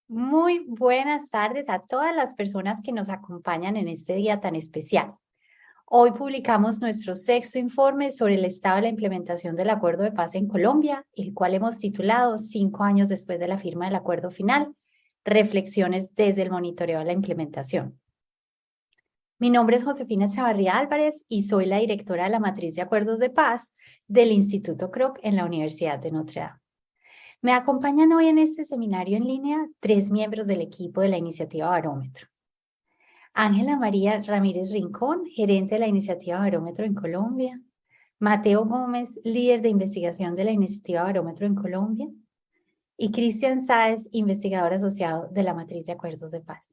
Muy buenas tardes a todas las personas que nos acompañan en este día tan especial. Hoy publicamos nuestro sexto informe sobre el estado de la implementación del Acuerdo de Paz en Colombia, el cual hemos titulado 5 años después de la firma del acuerdo final, reflexiones desde el monitoreo de la implementación. Mi nombre es Josefina Chavarría Álvarez y soy la directora de la Matriz de Acuerdos de Paz del Instituto Kroc en la Universidad de Notre Dame. Me acompañan hoy en este seminario en línea 3 miembros del equipo de la iniciativa Barómetro. Ángela María Ramírez Rincón, gerente de la iniciativa Barómetro en Colombia. Mateo Gómez, líder de investigación de la iniciativa Barómetro en Colombia. Y Cristian Sáez, investigador asociado de la Matriz de Acuerdos de Paz.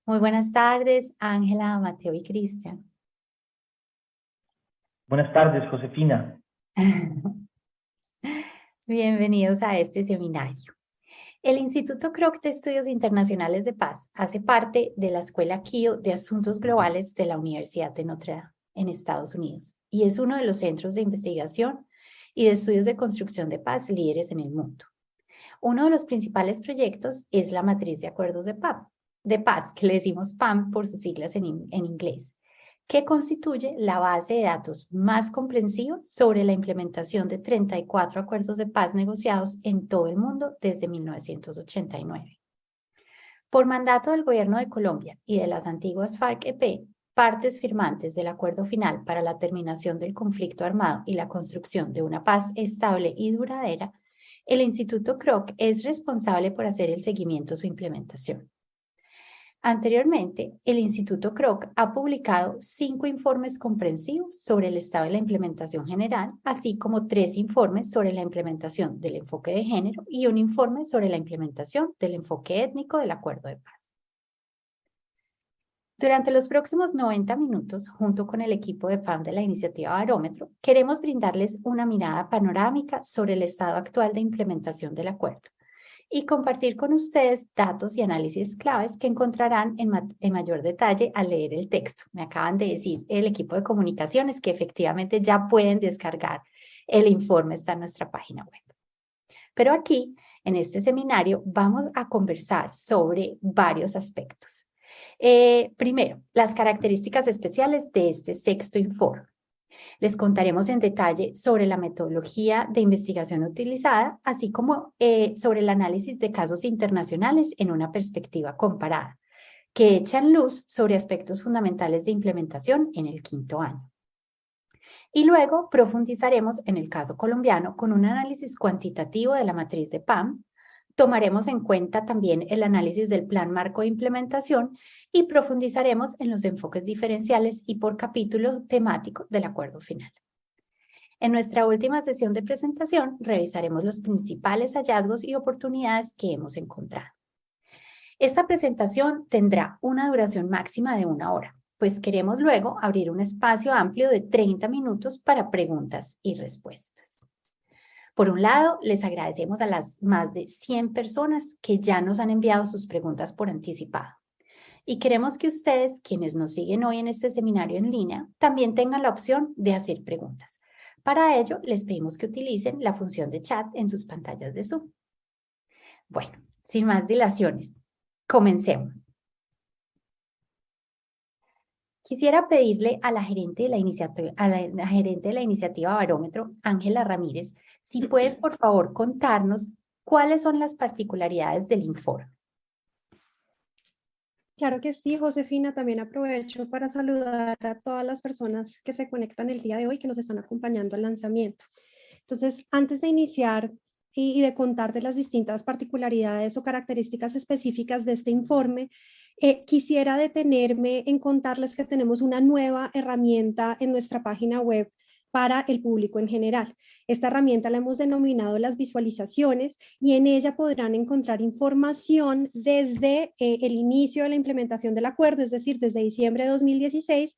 Muy buenas tardes, Ángela, Mateo y Cristian. Buenas tardes, Josefina. Bienvenidos a este seminario. El Instituto Kroc de Estudios Internacionales de Paz hace parte de la Escuela KIO de Asuntos Globales de la Universidad de Notre Dame en Estados Unidos y es uno de los centros de investigación y de estudios de construcción de paz líderes en el mundo. Uno de los principales proyectos es la Matriz de Acuerdos de Paz, que le decimos PAM por sus siglas en inglés, que constituye la base de datos más comprensiva sobre la implementación de 34 acuerdos de paz negociados en todo el mundo desde 1989. Por mandato del Gobierno de Colombia y de las antiguas FARC-EP, partes firmantes del acuerdo final para la terminación del conflicto armado y la construcción de una paz estable y duradera, el Instituto Kroc es responsable por hacer el seguimiento a su implementación. Anteriormente, el Instituto Kroc ha publicado 5 informes comprensivos sobre el estado de la implementación general, así como 3 informes sobre la implementación del enfoque de género y un informe sobre la implementación del enfoque étnico del Acuerdo de Paz. Durante los próximos 90 minutos, junto con el equipo de PAM de la iniciativa Barómetro, queremos brindarles una mirada panorámica sobre el estado actual de implementación del acuerdo y compartir con ustedes datos y análisis claves que encontrarán en mayor detalle al leer el texto. Me acaban de decir el equipo de comunicaciones que efectivamente ya pueden descargar el informe, está en nuestra página web. Pero aquí, en este seminario, vamos a conversar sobre varios aspectos. Primero, las características especiales de este sexto informe. Les contaremos en detalle sobre la metodología de investigación utilizada, así como sobre el análisis de casos internacionales en una perspectiva comparada, que echan luz sobre aspectos fundamentales de implementación en el 5º año. Y luego profundizaremos en el caso colombiano con un análisis cuantitativo de la matriz de PAM. Tomaremos en cuenta también el análisis del plan marco de implementación y profundizaremos en los enfoques diferenciales y por capítulo temático del acuerdo final. En nuestra última sesión de presentación revisaremos los principales hallazgos y oportunidades que hemos encontrado. Esta presentación tendrá una duración máxima de 1 hora, pues queremos luego abrir un espacio amplio de 30 minutos para preguntas y respuestas. Por un lado, les agradecemos a las más de 100 personas que ya nos han enviado sus preguntas por anticipado. Y queremos que ustedes, quienes nos siguen hoy en este seminario en línea, también tengan la opción de hacer preguntas. Para ello, les pedimos que utilicen la función de chat en sus pantallas de Zoom. Bueno, sin más dilaciones, comencemos. Quisiera pedirle a la gerente de la iniciativa Barómetro, Ángela Ramírez, si puedes, por favor, contarnos cuáles son las particularidades del informe. Claro que sí, Josefina. También aprovecho para saludar a todas las personas que se conectan el día de hoy, que nos están acompañando al lanzamiento. Entonces, antes de iniciar y de contarte las distintas particularidades o características específicas de este informe, quisiera detenerme en contarles que tenemos una nueva herramienta en nuestra página web para el público en general. Esta herramienta la hemos denominado las visualizaciones y en ella podrán encontrar información desde el inicio de la implementación del acuerdo, es decir, desde diciembre de 2016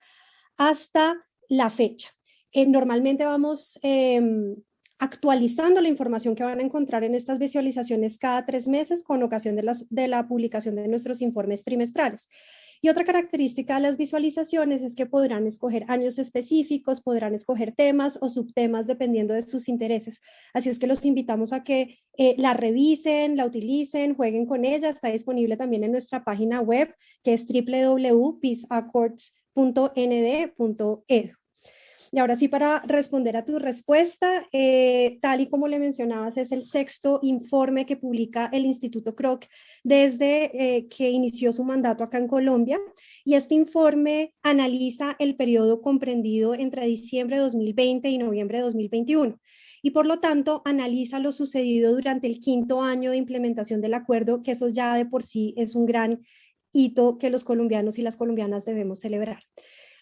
hasta la fecha. Normalmente vamos actualizando la información que van a encontrar en estas visualizaciones cada 3 meses con ocasión de la publicación de nuestros informes trimestrales. Y otra característica de las visualizaciones es que podrán escoger años específicos, podrán escoger temas o subtemas dependiendo de sus intereses. Así es que los invitamos a que la revisen, la utilicen, jueguen con ella. Está disponible también en nuestra página web, que es www.peaceaccords.nd.edu. Y ahora sí, para responder a tu respuesta, tal y como le mencionabas, es el sexto informe que publica el Instituto Kroc desde que inició su mandato acá en Colombia. Y este informe analiza el periodo comprendido entre diciembre de 2020 y noviembre de 2021. Y por lo tanto, analiza lo sucedido durante el quinto año de implementación del acuerdo, que eso ya de por sí es un gran hito que los colombianos y las colombianas debemos celebrar.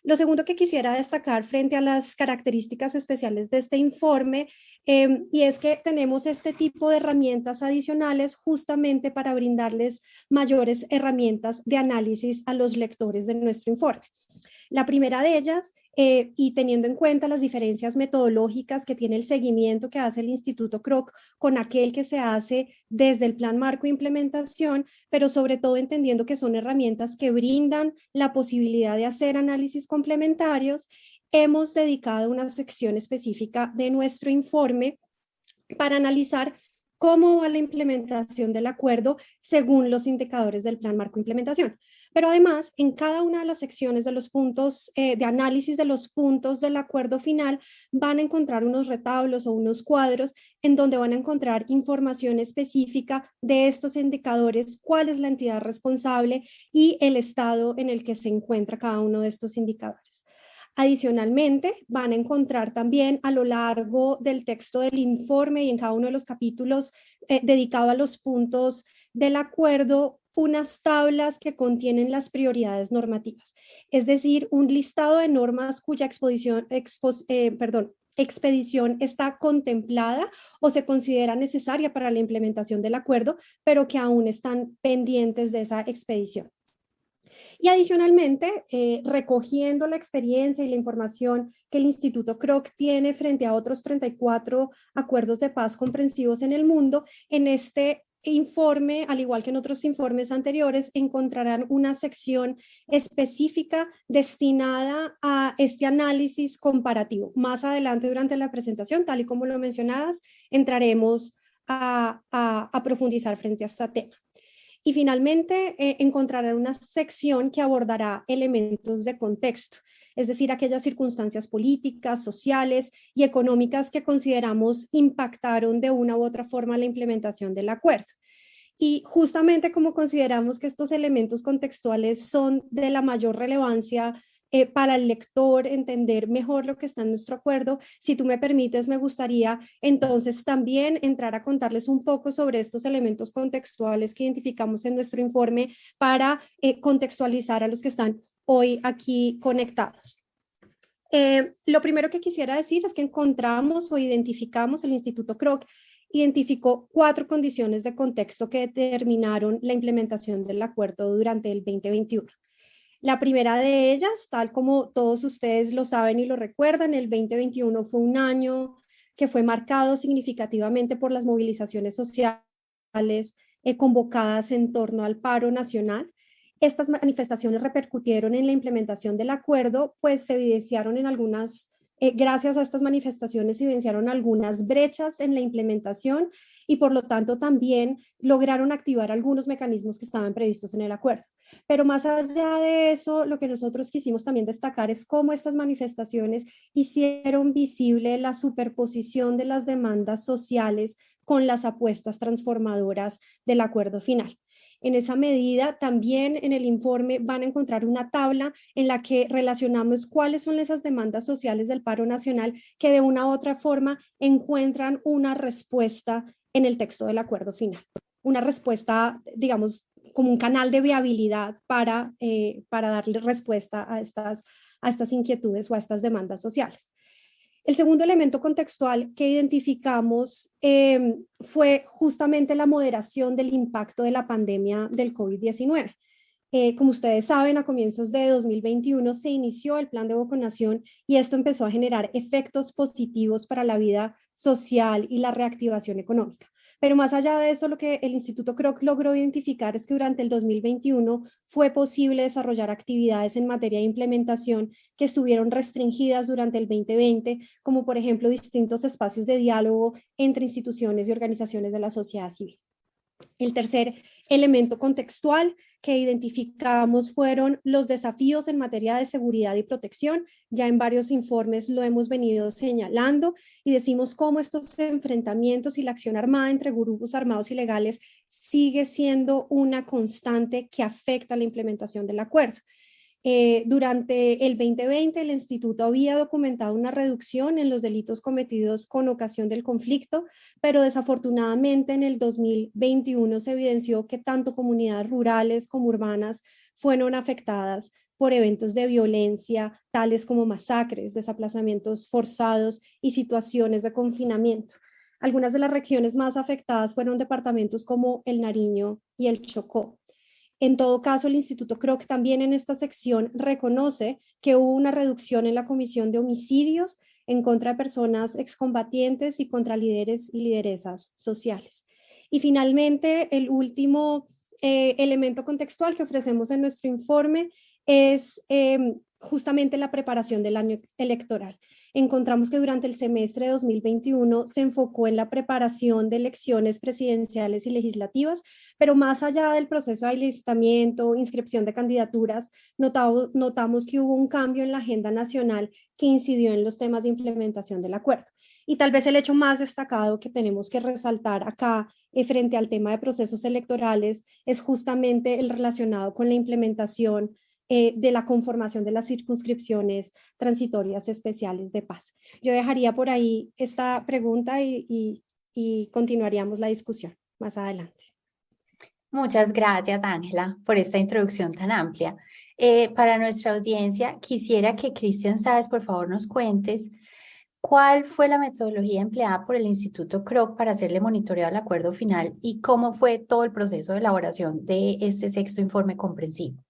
Lo segundo que quisiera destacar frente a las características especiales de este informe, y es que tenemos este tipo de herramientas adicionales justamente para brindarles mayores herramientas de análisis a los lectores de nuestro informe. La primera de ellas, y teniendo en cuenta las diferencias metodológicas que tiene el seguimiento que hace el Instituto Kroc con aquel que se hace desde el Plan Marco de Implementación, pero sobre todo entendiendo que son herramientas que brindan la posibilidad de hacer análisis complementarios, hemos dedicado una sección específica de nuestro informe para analizar cómo va la implementación del acuerdo según los indicadores del Plan Marco de Implementación. Pero además, en cada una de las secciones de los puntos de análisis de los puntos del acuerdo final, van a encontrar unos retablos o unos cuadros en donde van a encontrar información específica de estos indicadores, cuál es la entidad responsable y el estado en el que se encuentra cada uno de estos indicadores. Adicionalmente, van a encontrar también a lo largo del texto del informe y en cada uno de los capítulos dedicado a los puntos del acuerdo, unas tablas que contienen las prioridades normativas, es decir, un listado de normas cuya expedición está contemplada o se considera necesaria para la implementación del acuerdo, pero que aún están pendientes de esa expedición. Y adicionalmente, recogiendo la experiencia y la información que el Instituto Kroc tiene frente a otros 34 acuerdos de paz comprensivos en el mundo, en este informe, al igual que en otros informes anteriores, encontrarán una sección específica destinada a este análisis comparativo. Más adelante durante la presentación, tal y como lo mencionabas, entraremos a profundizar frente a este tema. Y finalmente encontrarán una sección que abordará elementos de contexto, es decir, aquellas circunstancias políticas, sociales y económicas que consideramos impactaron de una u otra forma la implementación del acuerdo. Y justamente como consideramos que estos elementos contextuales son de la mayor relevancia para el lector entender mejor lo que está en nuestro acuerdo, si tú me permites, me gustaría entonces también entrar a contarles un poco sobre estos elementos contextuales que identificamos en nuestro informe para contextualizar a los que están hoy aquí conectados. Lo primero que quisiera decir es que encontramos o identificamos, el Instituto Kroc identificó 4 condiciones de contexto que determinaron la implementación del acuerdo durante el 2021. La primera de ellas, tal como todos ustedes lo saben y lo recuerdan, el 2021 fue un año que fue marcado significativamente por las movilizaciones sociales convocadas en torno al paro nacional. Estas manifestaciones repercutieron en la implementación del acuerdo, pues se evidenciaron en algunas, gracias a estas manifestaciones se evidenciaron algunas brechas en la implementación y por lo tanto también lograron activar algunos mecanismos que estaban previstos en el acuerdo. Pero más allá de eso, lo que nosotros quisimos también destacar es cómo estas manifestaciones hicieron visible la superposición de las demandas sociales con las apuestas transformadoras del acuerdo final. En esa medida, también en el informe van a encontrar una tabla en la que relacionamos cuáles son esas demandas sociales del paro nacional que de una u otra forma encuentran una respuesta en el texto del acuerdo final. Una respuesta, digamos, como un canal de viabilidad para darle respuesta a estas inquietudes o a estas demandas sociales. El segundo elemento contextual que identificamos fue justamente la moderación del impacto de la pandemia del COVID-19. Como ustedes saben, a comienzos de 2021 se inició el plan de vacunación y esto empezó a generar efectos positivos para la vida social y la reactivación económica. Pero más allá de eso, lo que el Instituto Kroc logró identificar es que durante el 2021 fue posible desarrollar actividades en materia de implementación que estuvieron restringidas durante el 2020, como por ejemplo distintos espacios de diálogo entre instituciones y organizaciones de la sociedad civil. El tercer elemento contextual que identificamos fueron los desafíos en materia de seguridad y protección. Ya en varios informes lo hemos venido señalando y decimos cómo estos enfrentamientos y la acción armada entre grupos armados ilegales sigue siendo una constante que afecta la implementación del acuerdo. Durante el 2020, el instituto había documentado una reducción en los delitos cometidos con ocasión del conflicto, pero desafortunadamente en el 2021 se evidenció que tanto comunidades rurales como urbanas fueron afectadas por eventos de violencia, tales como masacres, desplazamientos forzados y situaciones de confinamiento. Algunas de las regiones más afectadas fueron departamentos como el Nariño y el Chocó. En todo caso, el Instituto Kroc también en esta sección reconoce que hubo una reducción en la comisión de homicidios en contra de personas excombatientes y contra líderes y lideresas sociales. Y finalmente, el último elemento contextual que ofrecemos en nuestro informe es justamente la preparación del año electoral. Encontramos que durante el semestre de 2021 se enfocó en la preparación de elecciones presidenciales y legislativas, pero más allá del proceso de alistamiento, inscripción de candidaturas, notamos que hubo un cambio en la agenda nacional que incidió en los temas de implementación del acuerdo. Y tal vez el hecho más destacado que tenemos que resaltar acá frente al tema de procesos electorales es justamente el relacionado con la implementación de la conformación de las circunscripciones transitorias especiales de paz. Yo dejaría por ahí esta pregunta y continuaríamos la discusión más adelante. Muchas gracias, Ángela, por esta introducción tan amplia. Para nuestra audiencia, quisiera que Cristian Sáez, por favor, nos cuentes cuál fue la metodología empleada por el Instituto Kroc para hacerle monitoreo al acuerdo final y cómo fue todo el proceso de elaboración de este sexto informe comprensivo.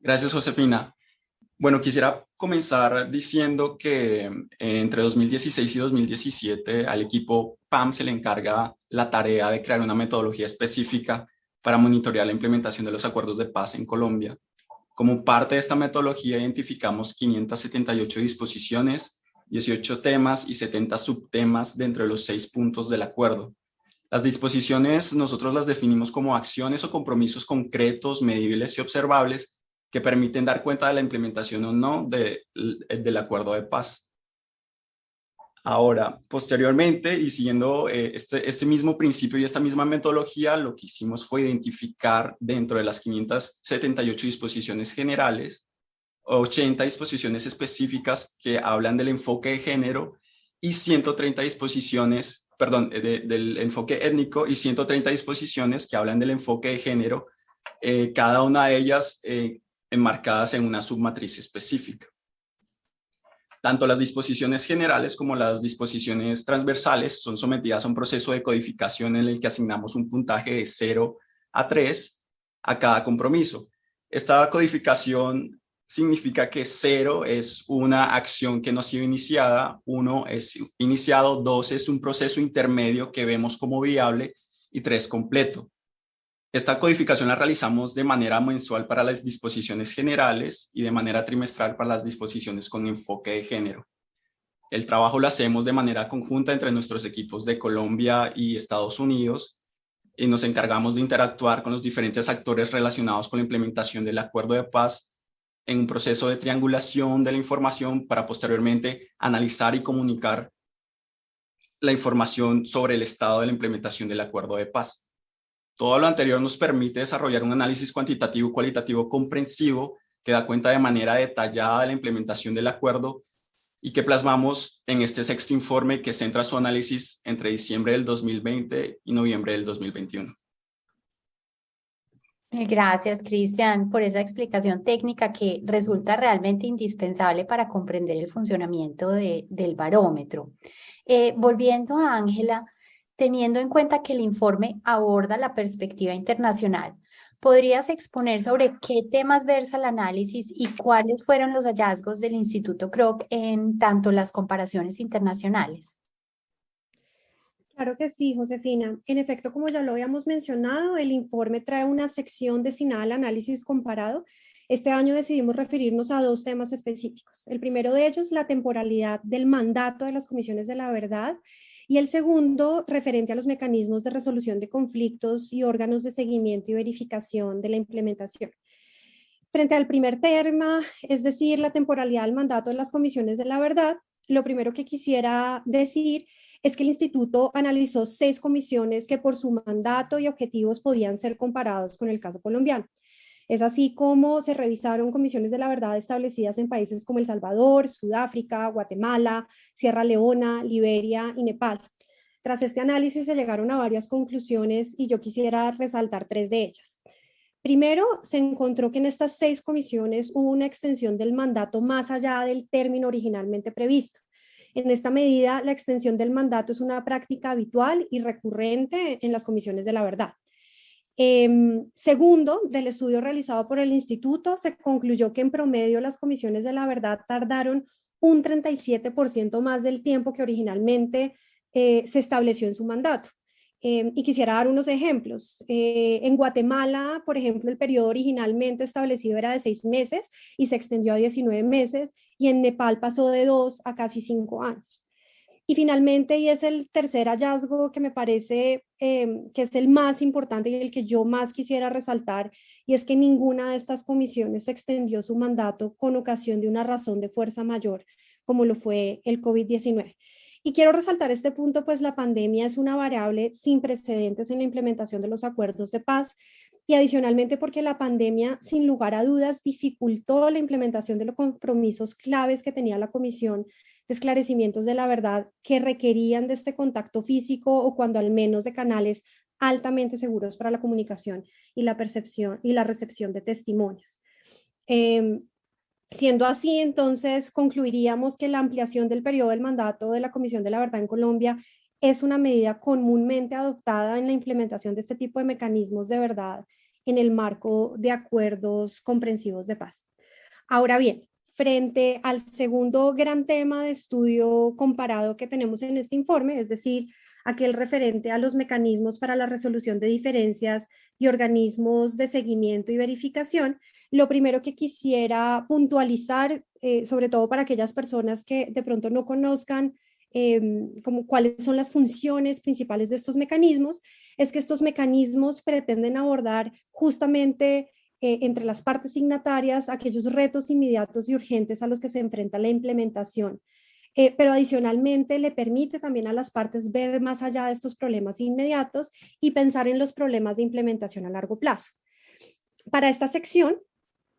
Gracias, Josefina. Bueno, quisiera comenzar diciendo que entre 2016 y 2017 al equipo PAM se le encarga la tarea de crear una metodología específica para monitorear la implementación de los acuerdos de paz en Colombia. Como parte de esta metodología identificamos 578 disposiciones, 18 temas y 70 subtemas dentro de los 6 puntos del acuerdo. Las disposiciones nosotros las definimos como acciones o compromisos concretos, medibles y observables que permiten dar cuenta de la implementación o no del acuerdo de paz. Ahora, posteriormente, y siguiendo este mismo principio y esta misma metodología, lo que hicimos fue identificar dentro de las 578 disposiciones generales, 80 disposiciones específicas que hablan del enfoque de género y 130 disposiciones, del enfoque étnico y 130 disposiciones que hablan del enfoque de género, cada una de ellas enmarcadas en una submatriz específica. Tanto las disposiciones generales como las disposiciones transversales son sometidas a un proceso de codificación en el que asignamos un puntaje de 0 a 3 a cada compromiso. Esta codificación significa que 0 es una acción que no ha sido iniciada, 1 es iniciado, 2 es un proceso intermedio que vemos como viable y 3 completo. Esta codificación la realizamos de manera mensual para las disposiciones generales y de manera trimestral para las disposiciones con enfoque de género. El trabajo lo hacemos de manera conjunta entre nuestros equipos de Colombia y Estados Unidos y nos encargamos de interactuar con los diferentes actores relacionados con la implementación del acuerdo de paz en un proceso de triangulación de la información para posteriormente analizar y comunicar la información sobre el estado de la implementación del acuerdo de paz. Todo lo anterior nos permite desarrollar un análisis cuantitativo y cualitativo comprensivo que da cuenta de manera detallada de la implementación del acuerdo y que plasmamos en este sexto informe que centra su análisis entre diciembre del 2020 y noviembre del 2021. Gracias, Cristian, por esa explicación técnica que resulta realmente indispensable para comprender el funcionamiento del barómetro. Volviendo a Ángela, teniendo en cuenta que el informe aborda la perspectiva internacional, ¿Podrías exponer sobre qué temas versa el análisis y cuáles fueron los hallazgos del Instituto Kroc en tanto las comparaciones internacionales? Claro que sí, Josefina. En efecto, como ya lo habíamos mencionado, el informe trae una sección destinada al análisis comparado. Este año decidimos referirnos a dos temas específicos. El primero de ellos, la temporalidad del mandato de las comisiones de la verdad, y el segundo, referente a los mecanismos de resolución de conflictos y órganos de seguimiento y verificación de la implementación. Frente al primer tema, es decir, la temporalidad del mandato de las comisiones de la verdad, lo primero que quisiera decir es que el instituto analizó 6 comisiones que por su mandato y objetivos podían ser comparados con el caso colombiano. Es así como se revisaron comisiones de la verdad establecidas en países como El Salvador, Sudáfrica, Guatemala, Sierra Leona, Liberia y Nepal. Tras este análisis se llegaron a varias conclusiones y yo quisiera resaltar 3 de ellas. Primero, se encontró que en estas 6 comisiones hubo una extensión del mandato más allá del término originalmente previsto. En esta medida, la extensión del mandato es una práctica habitual y recurrente en las comisiones de la verdad. Segundo, del estudio realizado por el instituto, se concluyó que en promedio las comisiones de la verdad tardaron un 37% más del tiempo que originalmente se estableció en su mandato. Y quisiera dar unos ejemplos. En Guatemala, por ejemplo, el periodo originalmente establecido era de 6 meses y se extendió a 19 meses, y en Nepal pasó de 2 a casi 5 años. Y finalmente, y es el tercer hallazgo que me parece que es el más importante y el que yo más quisiera resaltar, y es que ninguna de estas comisiones extendió su mandato con ocasión de una razón de fuerza mayor, como lo fue el COVID-19. Y quiero resaltar este punto, pues la pandemia es una variable sin precedentes en la implementación de los acuerdos de paz, y adicionalmente porque la pandemia, sin lugar a dudas, dificultó la implementación de los compromisos claves que tenía la Comisión de Esclarecimientos de la Verdad, que requerían de este contacto físico o cuando al menos de canales altamente seguros para la comunicación y la percepción y la recepción de testimonios. Siendo así, entonces concluiríamos que la ampliación del periodo del mandato de la Comisión de la Verdad en Colombia es una medida comúnmente adoptada en la implementación de este tipo de mecanismos de verdad en el marco de acuerdos comprensivos de paz. Ahora bien, frente al segundo gran tema de estudio comparado que tenemos en este informe, es decir, aquel referente a los mecanismos para la resolución de diferencias y organismos de seguimiento y verificación, lo primero que quisiera puntualizar, sobre todo para aquellas personas que de pronto no conozcan como cuáles son las funciones principales de estos mecanismos, es que estos mecanismos pretenden abordar justamente entre las partes signatarias aquellos retos inmediatos y urgentes a los que se enfrenta la implementación. Pero adicionalmente le permite también a las partes ver más allá de estos problemas inmediatos y pensar en los problemas de implementación a largo plazo. Para esta sección,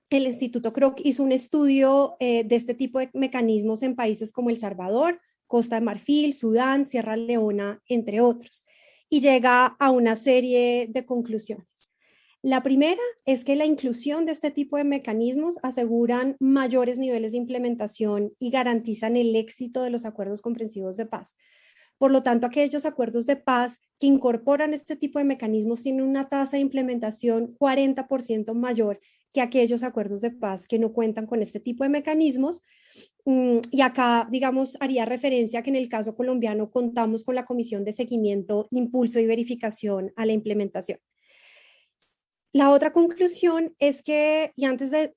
el Instituto Kroc hizo un estudio de este tipo de mecanismos en países como El Salvador, Costa de Marfil, Sudán, Sierra Leona, entre otros, y llega a una serie de conclusiones. La primera es que la inclusión de este tipo de mecanismos aseguran mayores niveles de implementación y garantizan el éxito de los acuerdos comprensivos de paz. Por lo tanto, aquellos acuerdos de paz que incorporan este tipo de mecanismos tienen una tasa de implementación 40% mayor que aquellos acuerdos de paz que no cuentan con este tipo de mecanismos. Y acá, digamos, haría referencia a que en el caso colombiano contamos con la Comisión de Seguimiento, Impulso y Verificación a la Implementación. La otra conclusión es que, y antes de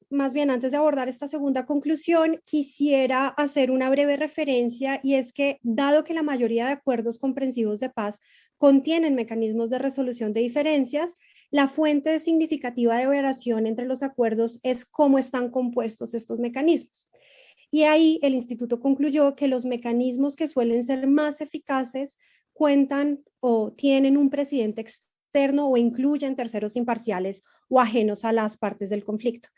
abordar esta segunda conclusión, quisiera hacer una breve referencia, y es que, dado que la mayoría de acuerdos comprensivos de paz contienen mecanismos de resolución de diferencias, la fuente significativa de variación entre los acuerdos es cómo están compuestos estos mecanismos. Y ahí el instituto concluyó que los mecanismos que suelen ser más eficaces cuentan o tienen un presidente externo o incluyen terceros imparciales o ajenos a las partes del conflicto.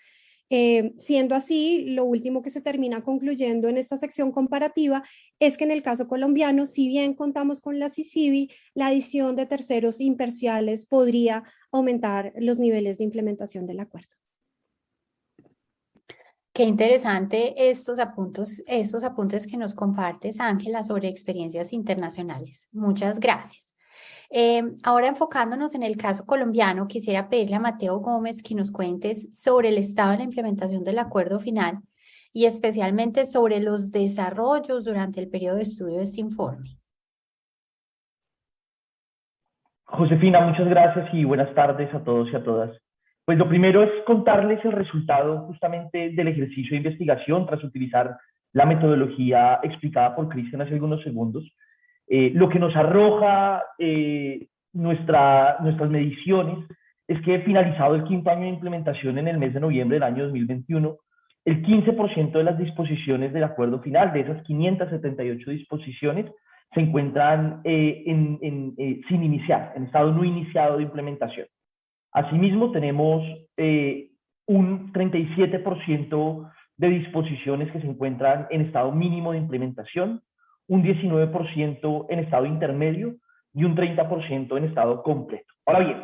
Siendo así, lo último que se termina concluyendo en esta sección comparativa es que en el caso colombiano, si bien contamos con la CICIBI, la adición de terceros imparciales podría aumentar los niveles de implementación del acuerdo. Qué interesante estos apuntes que nos compartes, Ángela, sobre experiencias internacionales. Muchas gracias. Ahora enfocándonos en el caso colombiano, quisiera pedirle a Mateo Gómez que nos cuentes sobre el estado de la implementación del acuerdo final y especialmente sobre los desarrollos durante el periodo de estudio de este informe. Josefina, muchas gracias y buenas tardes a todos y a todas. Pues lo primero es contarles el resultado justamente del ejercicio de investigación tras utilizar la metodología explicada por Cristian hace algunos segundos. Lo que nos arroja nuestras mediciones es que finalizado el 5º año de implementación en el mes de noviembre del año 2021, el 15% de las disposiciones del acuerdo final, de esas 578 disposiciones, se encuentran sin iniciar, en estado no iniciado de implementación. Asimismo, tenemos un 37% de disposiciones que se encuentran en estado mínimo de implementación, un 19% en estado intermedio y un 30% en estado completo. Ahora bien,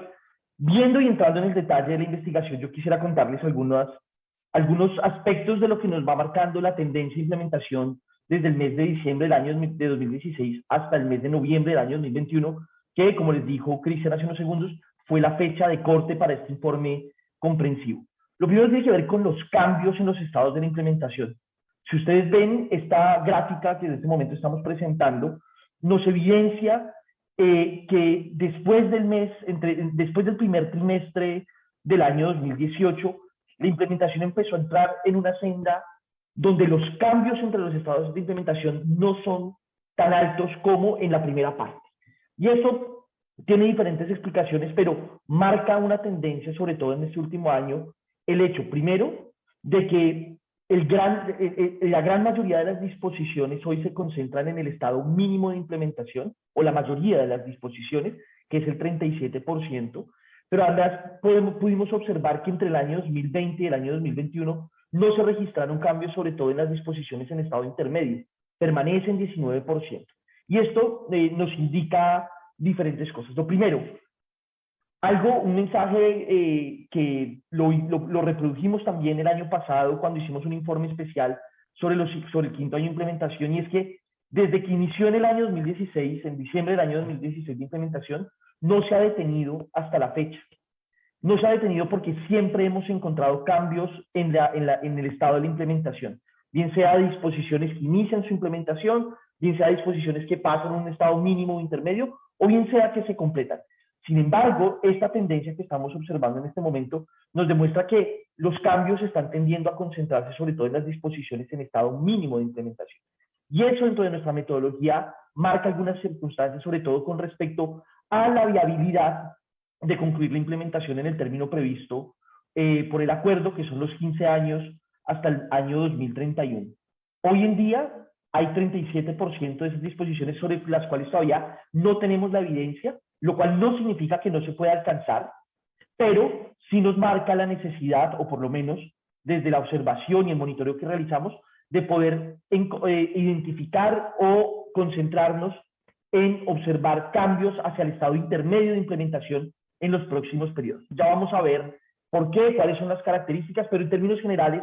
viendo y entrando en el detalle de la investigación, yo quisiera contarles algunos aspectos de lo que nos va marcando la tendencia de implementación desde el mes de diciembre del año de 2016 hasta el mes de noviembre del año 2021, que, como les dijo Cristian hace unos segundos, fue la fecha de corte para este informe comprensivo. Lo primero tiene que ver con los cambios en los estados de la implementación. Si ustedes ven esta gráfica que en este momento estamos presentando, nos evidencia que después del primer trimestre del año 2018, la implementación empezó a entrar en una senda donde los cambios entre los estados de implementación no son tan altos como en la primera parte. Y eso tiene diferentes explicaciones, pero marca una tendencia, sobre todo en este último año, el hecho, primero, de que la gran mayoría de las disposiciones hoy se concentran en el estado mínimo de implementación, o la mayoría de las disposiciones, que es el 37%, pero además pudimos observar que entre el año 2020 y el año 2021 no se registraron cambios, sobre todo en las disposiciones en estado intermedio, permanece en 19%. Y esto nos indica diferentes cosas. Lo primero, un mensaje que lo reprodujimos también el año pasado cuando hicimos un informe especial sobre el 5º año de implementación, y es que desde que inició en el año 2016, en diciembre del año 2016 de implementación, no se ha detenido hasta la fecha. No se ha detenido porque siempre hemos encontrado cambios en el estado de la implementación, bien sea disposiciones que inician su implementación, bien sea disposiciones que pasan a un estado mínimo o intermedio, o bien sea que se completan. Sin embargo, esta tendencia que estamos observando en este momento nos demuestra que los cambios están tendiendo a concentrarse sobre todo en las disposiciones en estado mínimo de implementación. Y eso dentro de nuestra metodología marca algunas circunstancias, sobre todo con respecto a la viabilidad de concluir la implementación en el término previsto por el acuerdo, que son los 15 años hasta el año 2031. Hoy en día hay 37% de esas disposiciones sobre las cuales todavía no tenemos la evidencia, lo cual no significa que no se pueda alcanzar, pero sí nos marca la necesidad, o por lo menos desde la observación y el monitoreo que realizamos, de poder identificar o concentrarnos en observar cambios hacia el estado intermedio de implementación en los próximos periodos. Ya vamos a ver por qué, cuáles son las características, pero en términos generales,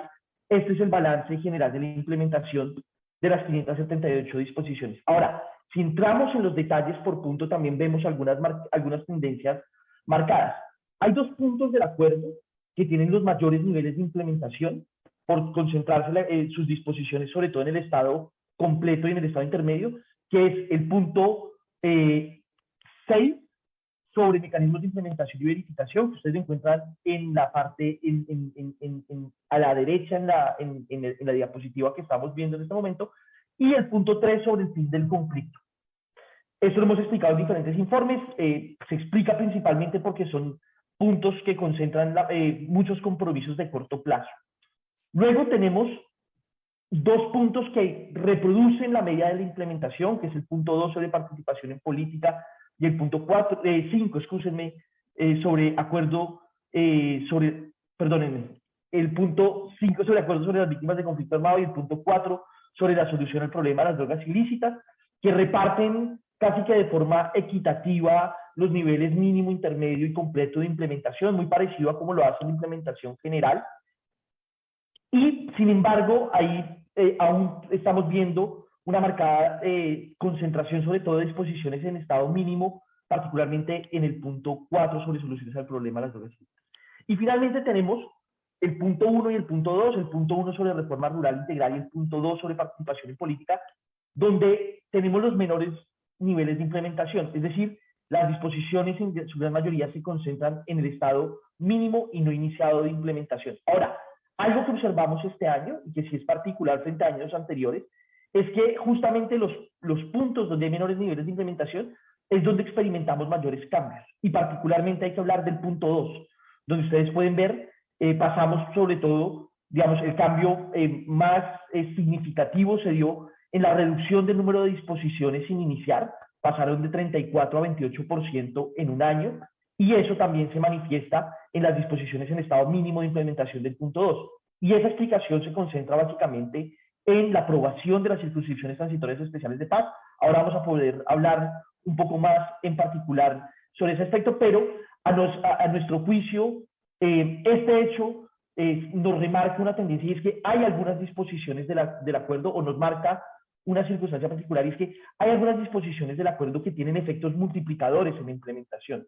este es el balance general de la implementación de las 578 disposiciones. Ahora, si entramos en los detalles por punto, también vemos algunas tendencias marcadas. Hay 2 puntos del acuerdo que tienen los mayores niveles de implementación por concentrarse sus disposiciones, sobre todo en el estado completo y en el estado intermedio, que es el punto 6 sobre mecanismos de implementación y verificación, que ustedes encuentran en la parte, a la derecha en la diapositiva que estamos viendo en este momento, y el punto 3 sobre el fin del conflicto. Esto lo hemos explicado en diferentes informes, se explica principalmente porque son puntos que concentran muchos compromisos de corto plazo. Luego tenemos 2 puntos que reproducen la medida de la implementación, que es el punto 2 sobre participación en política y el punto 5, excúsenme, sobre acuerdo el punto 5 sobre acuerdo sobre las víctimas de conflicto armado y el punto 4 sobre la solución al problema de las drogas ilícitas, que reparten casi que de forma equitativa los niveles mínimo, intermedio y completo de implementación, muy parecido a como lo hace la implementación general. Y, sin embargo, ahí aún estamos viendo una marcada concentración, sobre todo de disposiciones en estado mínimo, particularmente en el punto 4 sobre soluciones al problema de las drogas. Y finalmente tenemos el punto 1 y el punto 2, el punto 1 sobre reforma rural integral y el punto 2 sobre participación en política, donde tenemos los menores niveles de implementación, es decir, las disposiciones en su gran mayoría se concentran en el estado mínimo y no iniciado de implementación. Ahora, algo que observamos este año, y que sí es particular frente a años anteriores, es que justamente los puntos donde hay menores niveles de implementación es donde experimentamos mayores cambios. Y particularmente hay que hablar del punto 2, donde ustedes pueden ver, pasamos sobre todo, digamos, el cambio más significativo se dio en la reducción del número de disposiciones sin iniciar, pasaron de 34 a 28% en un año, y eso también se manifiesta en las disposiciones en estado mínimo de implementación del punto 2. Y esa explicación se concentra básicamente en la aprobación de las circunscripciones transitorias especiales de paz. Ahora vamos a poder hablar un poco más en particular sobre ese aspecto, pero a nuestro juicio, este hecho nos remarca una tendencia, y es que hay algunas disposiciones del acuerdo, o nos marca una circunstancia particular, y es que hay algunas disposiciones del acuerdo que tienen efectos multiplicadores en la implementación.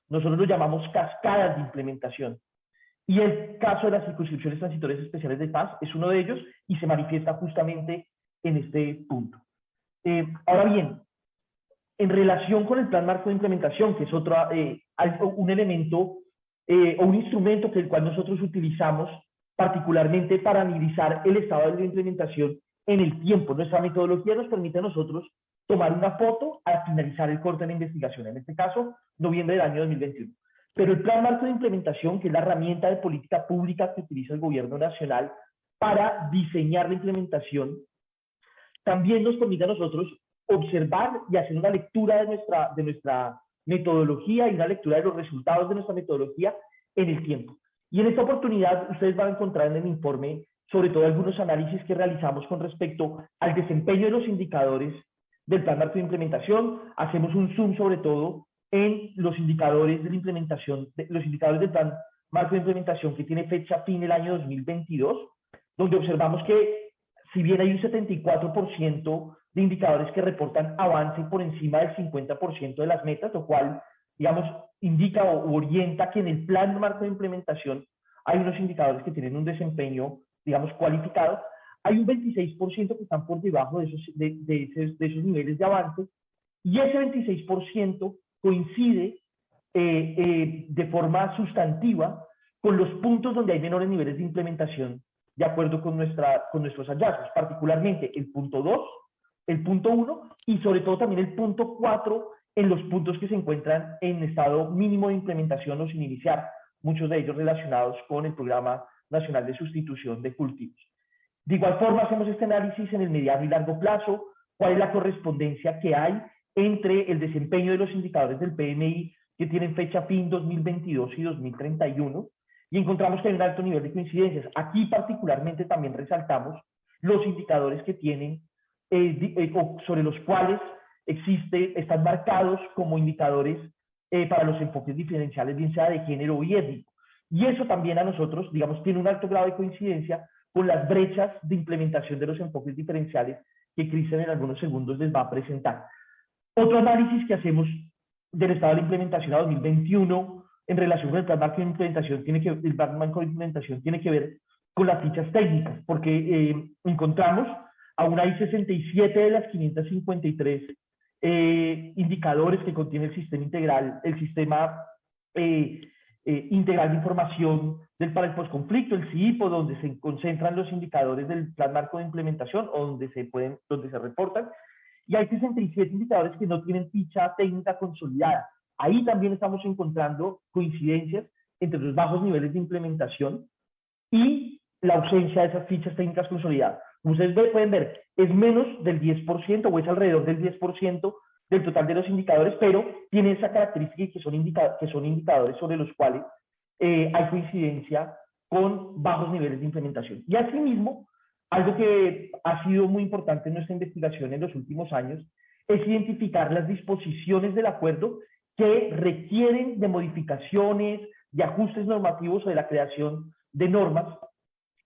Nosotros lo llamamos cascadas de implementación. Y el caso de las circunscripciones transitorias especiales de paz es uno de ellos, y se manifiesta justamente en este punto. Ahora bien, en relación con el plan marco de implementación, que es un elemento o un instrumento que el cual nosotros utilizamos particularmente para analizar el estado de la implementación en el tiempo. Nuestra metodología nos permite a nosotros tomar una foto al finalizar el corte de la investigación, en este caso, noviembre del año 2021. Pero el plan marco de implementación, que es la herramienta de política pública que utiliza el gobierno nacional para diseñar la implementación, también nos permite a nosotros observar y hacer una lectura de nuestra metodología y una lectura de los resultados de nuestra metodología en el tiempo. Y en esta oportunidad ustedes van a encontrar en el informe sobre todo algunos análisis que realizamos con respecto al desempeño de los indicadores del plan marco de implementación. Hacemos un zoom sobre todo en los indicadores de la implementación, los indicadores del plan marco de implementación que tiene fecha fin el año 2022, donde observamos que si bien hay un 74% de indicadores que reportan avance por encima del 50% de las metas, lo cual, digamos, indica o orienta que en el plan marco de implementación hay unos indicadores que tienen un desempeño, digamos, cualificado, hay un 26% que están por debajo de esos niveles de avance, y ese 26% coincide de forma sustantiva con los puntos donde hay menores niveles de implementación, de acuerdo con nuestros hallazgos, particularmente el punto 2, el punto 1 y sobre todo también el punto 4 en los puntos que se encuentran en estado mínimo de implementación o sin iniciar, muchos de ellos relacionados con el Programa Nacional de Sustitución de Cultivos. De igual forma, hacemos este análisis en el mediano y largo plazo, cuál es la correspondencia que hay entre el desempeño de los indicadores del PMI que tienen fecha fin 2022 y 2031, y encontramos que hay un alto nivel de coincidencias. Aquí particularmente también resaltamos los indicadores que tienen, sobre los cuales están marcados como indicadores para los enfoques diferenciales, bien sea de género o étnico. Y eso también a nosotros, digamos, tiene un alto grado de coincidencia con las brechas de implementación de los enfoques diferenciales que Cristian en algunos segundos les va a presentar. Otro análisis que hacemos del estado de implementación a 2021 en relación con el plan marco de implementación tiene que ver con las fichas técnicas, porque encontramos aún hay 67 de las 553 indicadores que contiene el sistema integral, integral de información para el posconflicto, el CIIPO, donde se concentran los indicadores del plan marco de implementación o donde se reportan, y hay 67 indicadores que no tienen ficha técnica consolidada. Ahí también estamos encontrando coincidencias entre los bajos niveles de implementación y la ausencia de esas fichas técnicas consolidadas. Como ustedes pueden ver, es menos del 10% o es alrededor del 10% del total de los indicadores, pero tiene esa característica que son indicadores sobre los cuales hay coincidencia con bajos niveles de implementación. Y asimismo, algo que ha sido muy importante en nuestra investigación en los últimos años es identificar las disposiciones del acuerdo que requieren de modificaciones, de ajustes normativos o de la creación de normas.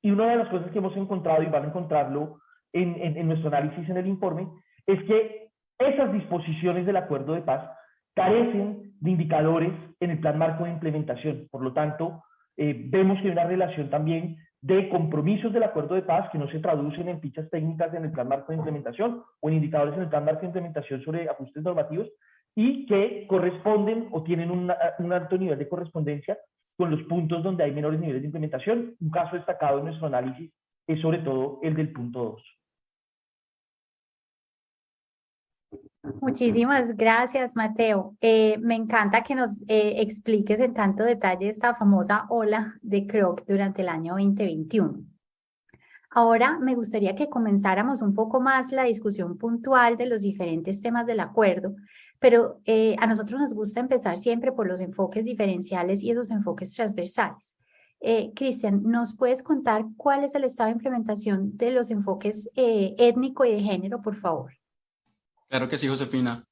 Y una de las cosas que hemos encontrado, y van a encontrarlo en nuestro análisis en el informe, es que esas disposiciones del acuerdo de paz carecen de indicadores en el plan marco de implementación. Por lo tanto, vemos que hay una relación también de compromisos del acuerdo de paz que no se traducen en fichas técnicas en el plan marco de implementación o en indicadores en el plan marco de implementación sobre ajustes normativos y que corresponden o tienen un alto nivel de correspondencia con los puntos donde hay menores niveles de implementación. Un caso destacado en nuestro análisis es sobre todo el del punto 2. Muchísimas gracias, Mateo. Me encanta que nos expliques en tanto detalle esta famosa ola de CROC durante el año 2021. Ahora me gustaría que comenzáramos un poco más la discusión puntual de los diferentes temas del acuerdo, pero a nosotros nos gusta empezar siempre por los enfoques diferenciales y esos enfoques transversales. Cristian, ¿nos puedes contar cuál es el estado de implementación de los enfoques étnico y de género, por favor? Claro que sí, Josefina.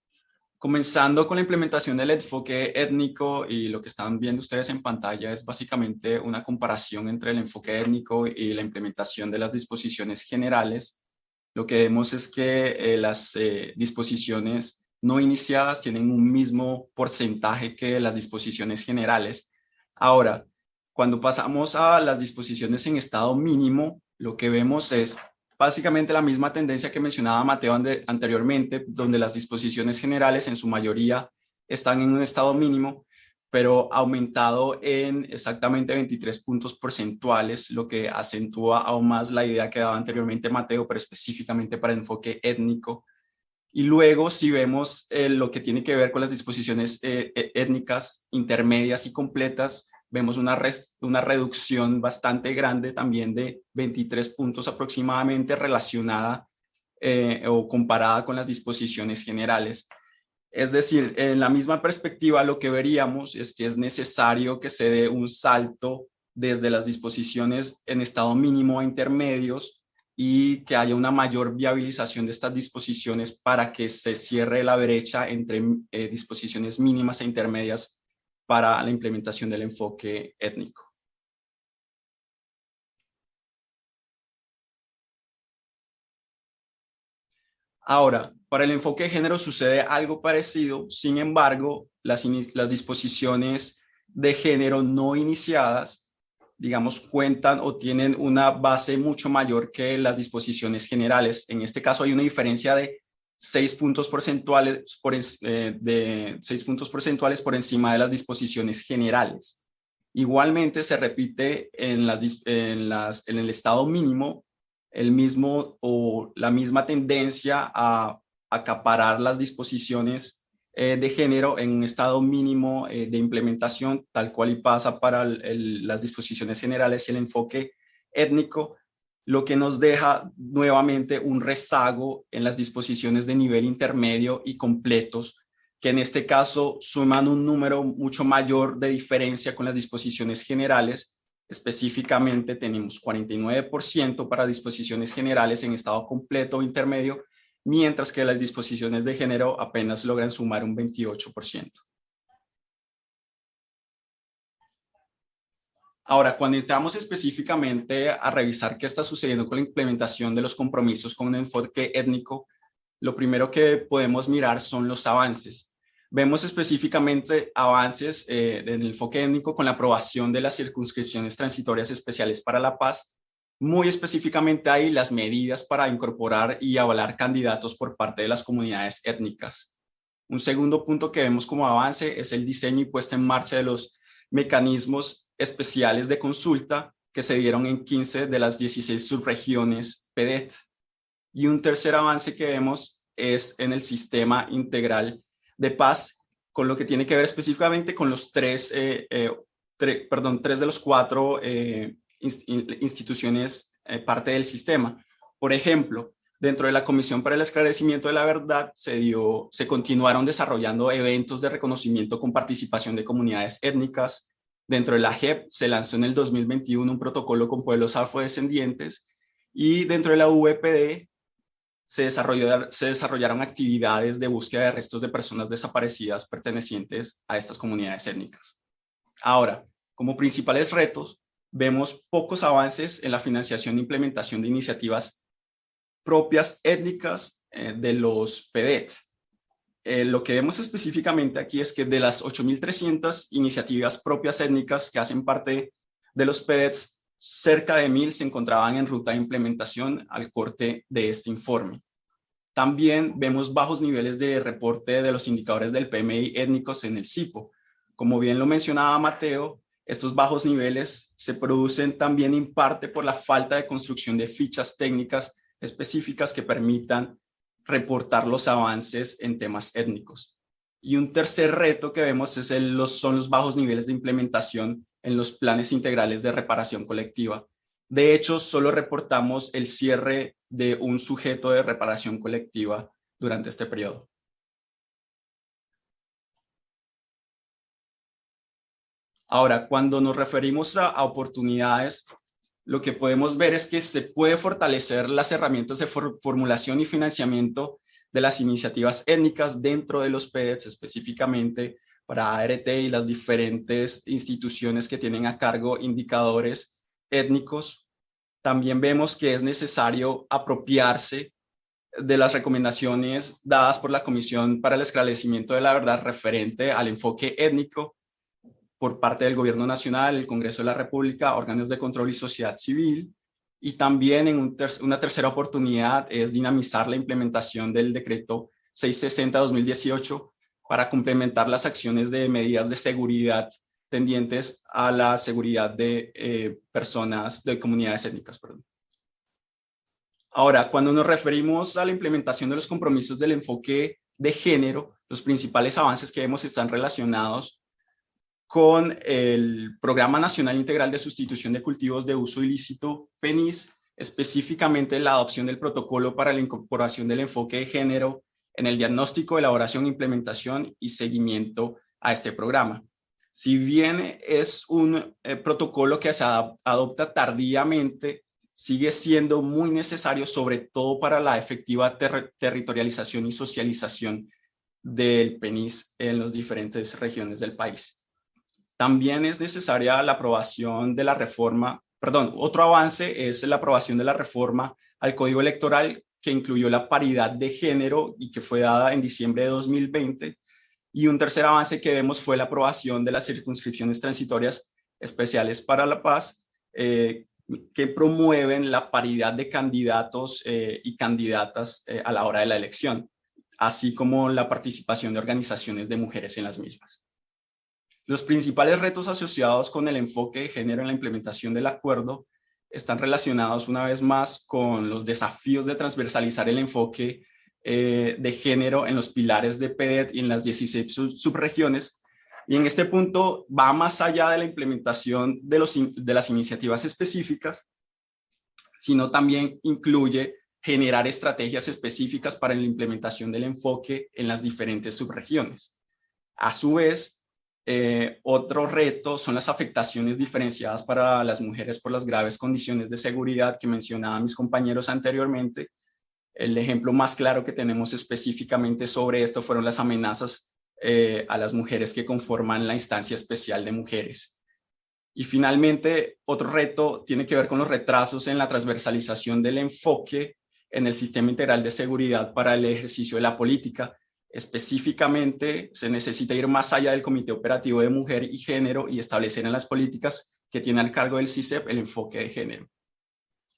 Comenzando con la implementación del enfoque étnico, y lo que están viendo ustedes en pantalla es básicamente una comparación entre el enfoque étnico y la implementación de las disposiciones generales. Lo que vemos es que las disposiciones no iniciadas tienen un mismo porcentaje que las disposiciones generales. Ahora, cuando pasamos a las disposiciones en estado mínimo, lo que vemos es básicamente la misma tendencia que mencionaba Mateo anteriormente, donde las disposiciones generales en su mayoría están en un estado mínimo, pero aumentado en exactamente 23 puntos porcentuales, lo que acentúa aún más la idea que daba anteriormente Mateo, pero específicamente para el enfoque étnico. Y luego, si vemos lo que tiene que ver con las disposiciones étnicas intermedias y completas, vemos una reducción bastante grande también de 23 puntos aproximadamente relacionada o comparada con las disposiciones generales. Es decir, en la misma perspectiva lo que veríamos es que es necesario que se dé un salto desde las disposiciones en estado mínimo a intermedios y que haya una mayor viabilización de estas disposiciones para que se cierre la brecha entre disposiciones mínimas e intermedias para la implementación del enfoque étnico. Ahora, para el enfoque de género sucede algo parecido, sin embargo, las disposiciones de género no iniciadas, digamos, cuentan o tienen una base mucho mayor que las disposiciones generales. En este caso hay una diferencia de 6 puntos porcentuales por encima de las disposiciones generales. Igualmente se repite en el estado mínimo la misma tendencia a acaparar las disposiciones de género en un estado mínimo de implementación, tal cual y pasa para las disposiciones generales y el enfoque étnico, lo que nos deja nuevamente un rezago en las disposiciones de nivel intermedio y completos, que en este caso suman un número mucho mayor de diferencia con las disposiciones generales. Específicamente tenemos 49% para disposiciones generales en estado completo o intermedio, mientras que las disposiciones de género apenas logran sumar un 28%. Ahora, cuando entramos específicamente a revisar qué está sucediendo con la implementación de los compromisos con un enfoque étnico, lo primero que podemos mirar son los avances. Vemos específicamente avances en el enfoque étnico con la aprobación de las circunscripciones transitorias especiales para la paz. Muy específicamente hay las medidas para incorporar y avalar candidatos por parte de las comunidades étnicas. Un segundo punto que vemos como avance es el diseño y puesta en marcha de los mecanismos especiales de consulta que se dieron en 15 de las 16 subregiones PEDET. Y un tercer avance que vemos es en el sistema integral de paz, con lo que tiene que ver específicamente con los tres de los 4 instituciones parte del sistema. Por ejemplo, dentro de la Comisión para el Esclarecimiento de la Verdad se continuaron desarrollando eventos de reconocimiento con participación de comunidades étnicas. Dentro de la JEP se lanzó en el 2021 un protocolo con pueblos afrodescendientes y dentro de la VPD se desarrollaron actividades de búsqueda de restos de personas desaparecidas pertenecientes a estas comunidades étnicas. Ahora, como principales retos, vemos pocos avances en la financiación e implementación de iniciativas propias étnicas de los PEDET. lo que vemos específicamente aquí es que de las 8.300 iniciativas propias étnicas que hacen parte de los PEDETs, cerca de 1.000 se encontraban en ruta de implementación al corte de este informe. También vemos bajos niveles de reporte de los indicadores del PMI étnicos en el CIPO. Como bien lo mencionaba Mateo, estos bajos niveles se producen también en parte por la falta de construcción de fichas técnicas específicas que permitan reportar los avances en temas étnicos. Y un tercer reto que vemos son los bajos niveles de implementación en los planes integrales de reparación colectiva. De hecho, solo reportamos el cierre de un sujeto de reparación colectiva durante este periodo. Ahora, cuando nos referimos a oportunidades, lo que podemos ver es que se puede fortalecer las herramientas de formulación y financiamiento de las iniciativas étnicas dentro de los PEDETs, específicamente para ART y las diferentes instituciones que tienen a cargo indicadores étnicos. También vemos que es necesario apropiarse de las recomendaciones dadas por la Comisión para el Esclarecimiento de la Verdad referente al enfoque étnico por parte del Gobierno Nacional, el Congreso de la República, órganos de control y sociedad civil. Y también una tercera oportunidad es dinamizar la implementación del decreto 660-2018 para complementar las acciones de medidas de seguridad tendientes a la seguridad de personas, de comunidades étnicas. Perdón. Ahora, cuando nos referimos a la implementación de los compromisos del enfoque de género, los principales avances que vemos están relacionados con el Programa Nacional Integral de Sustitución de Cultivos de Uso Ilícito, PENIS, específicamente la adopción del protocolo para la incorporación del enfoque de género en el diagnóstico, elaboración, implementación y seguimiento a este programa. Si bien es un protocolo que se adopta tardíamente, sigue siendo muy necesario, sobre todo para la efectiva territorialización y socialización del PENIS en las diferentes regiones del país. También es necesaria la aprobación de la reforma, otro avance es la aprobación de la reforma al Código Electoral que incluyó la paridad de género y que fue dada en diciembre de 2020. Y un tercer avance que vemos fue la aprobación de las circunscripciones transitorias especiales para la paz, que promueven la paridad de candidatos y candidatas a la hora de la elección, así como la participación de organizaciones de mujeres en las mismas. Los principales retos asociados con el enfoque de género en la implementación del acuerdo están relacionados una vez más con los desafíos de transversalizar el enfoque de género en los pilares de PEDET y en las 16 subregiones. Y en este punto va más allá de la implementación de las iniciativas específicas, sino también incluye generar estrategias específicas para la implementación del enfoque en las diferentes subregiones. A su vez, otro reto son las afectaciones diferenciadas para las mujeres por las graves condiciones de seguridad que mencionaban mis compañeros anteriormente. El ejemplo más claro que tenemos específicamente sobre esto fueron las amenazas a las mujeres que conforman la instancia especial de mujeres. Y finalmente, otro reto tiene que ver con los retrasos en la transversalización del enfoque en el sistema integral de seguridad para el ejercicio de la política. Específicamente, se necesita ir más allá del Comité Operativo de Mujer y Género y establecer en las políticas que tiene al cargo del CISEP el enfoque de género.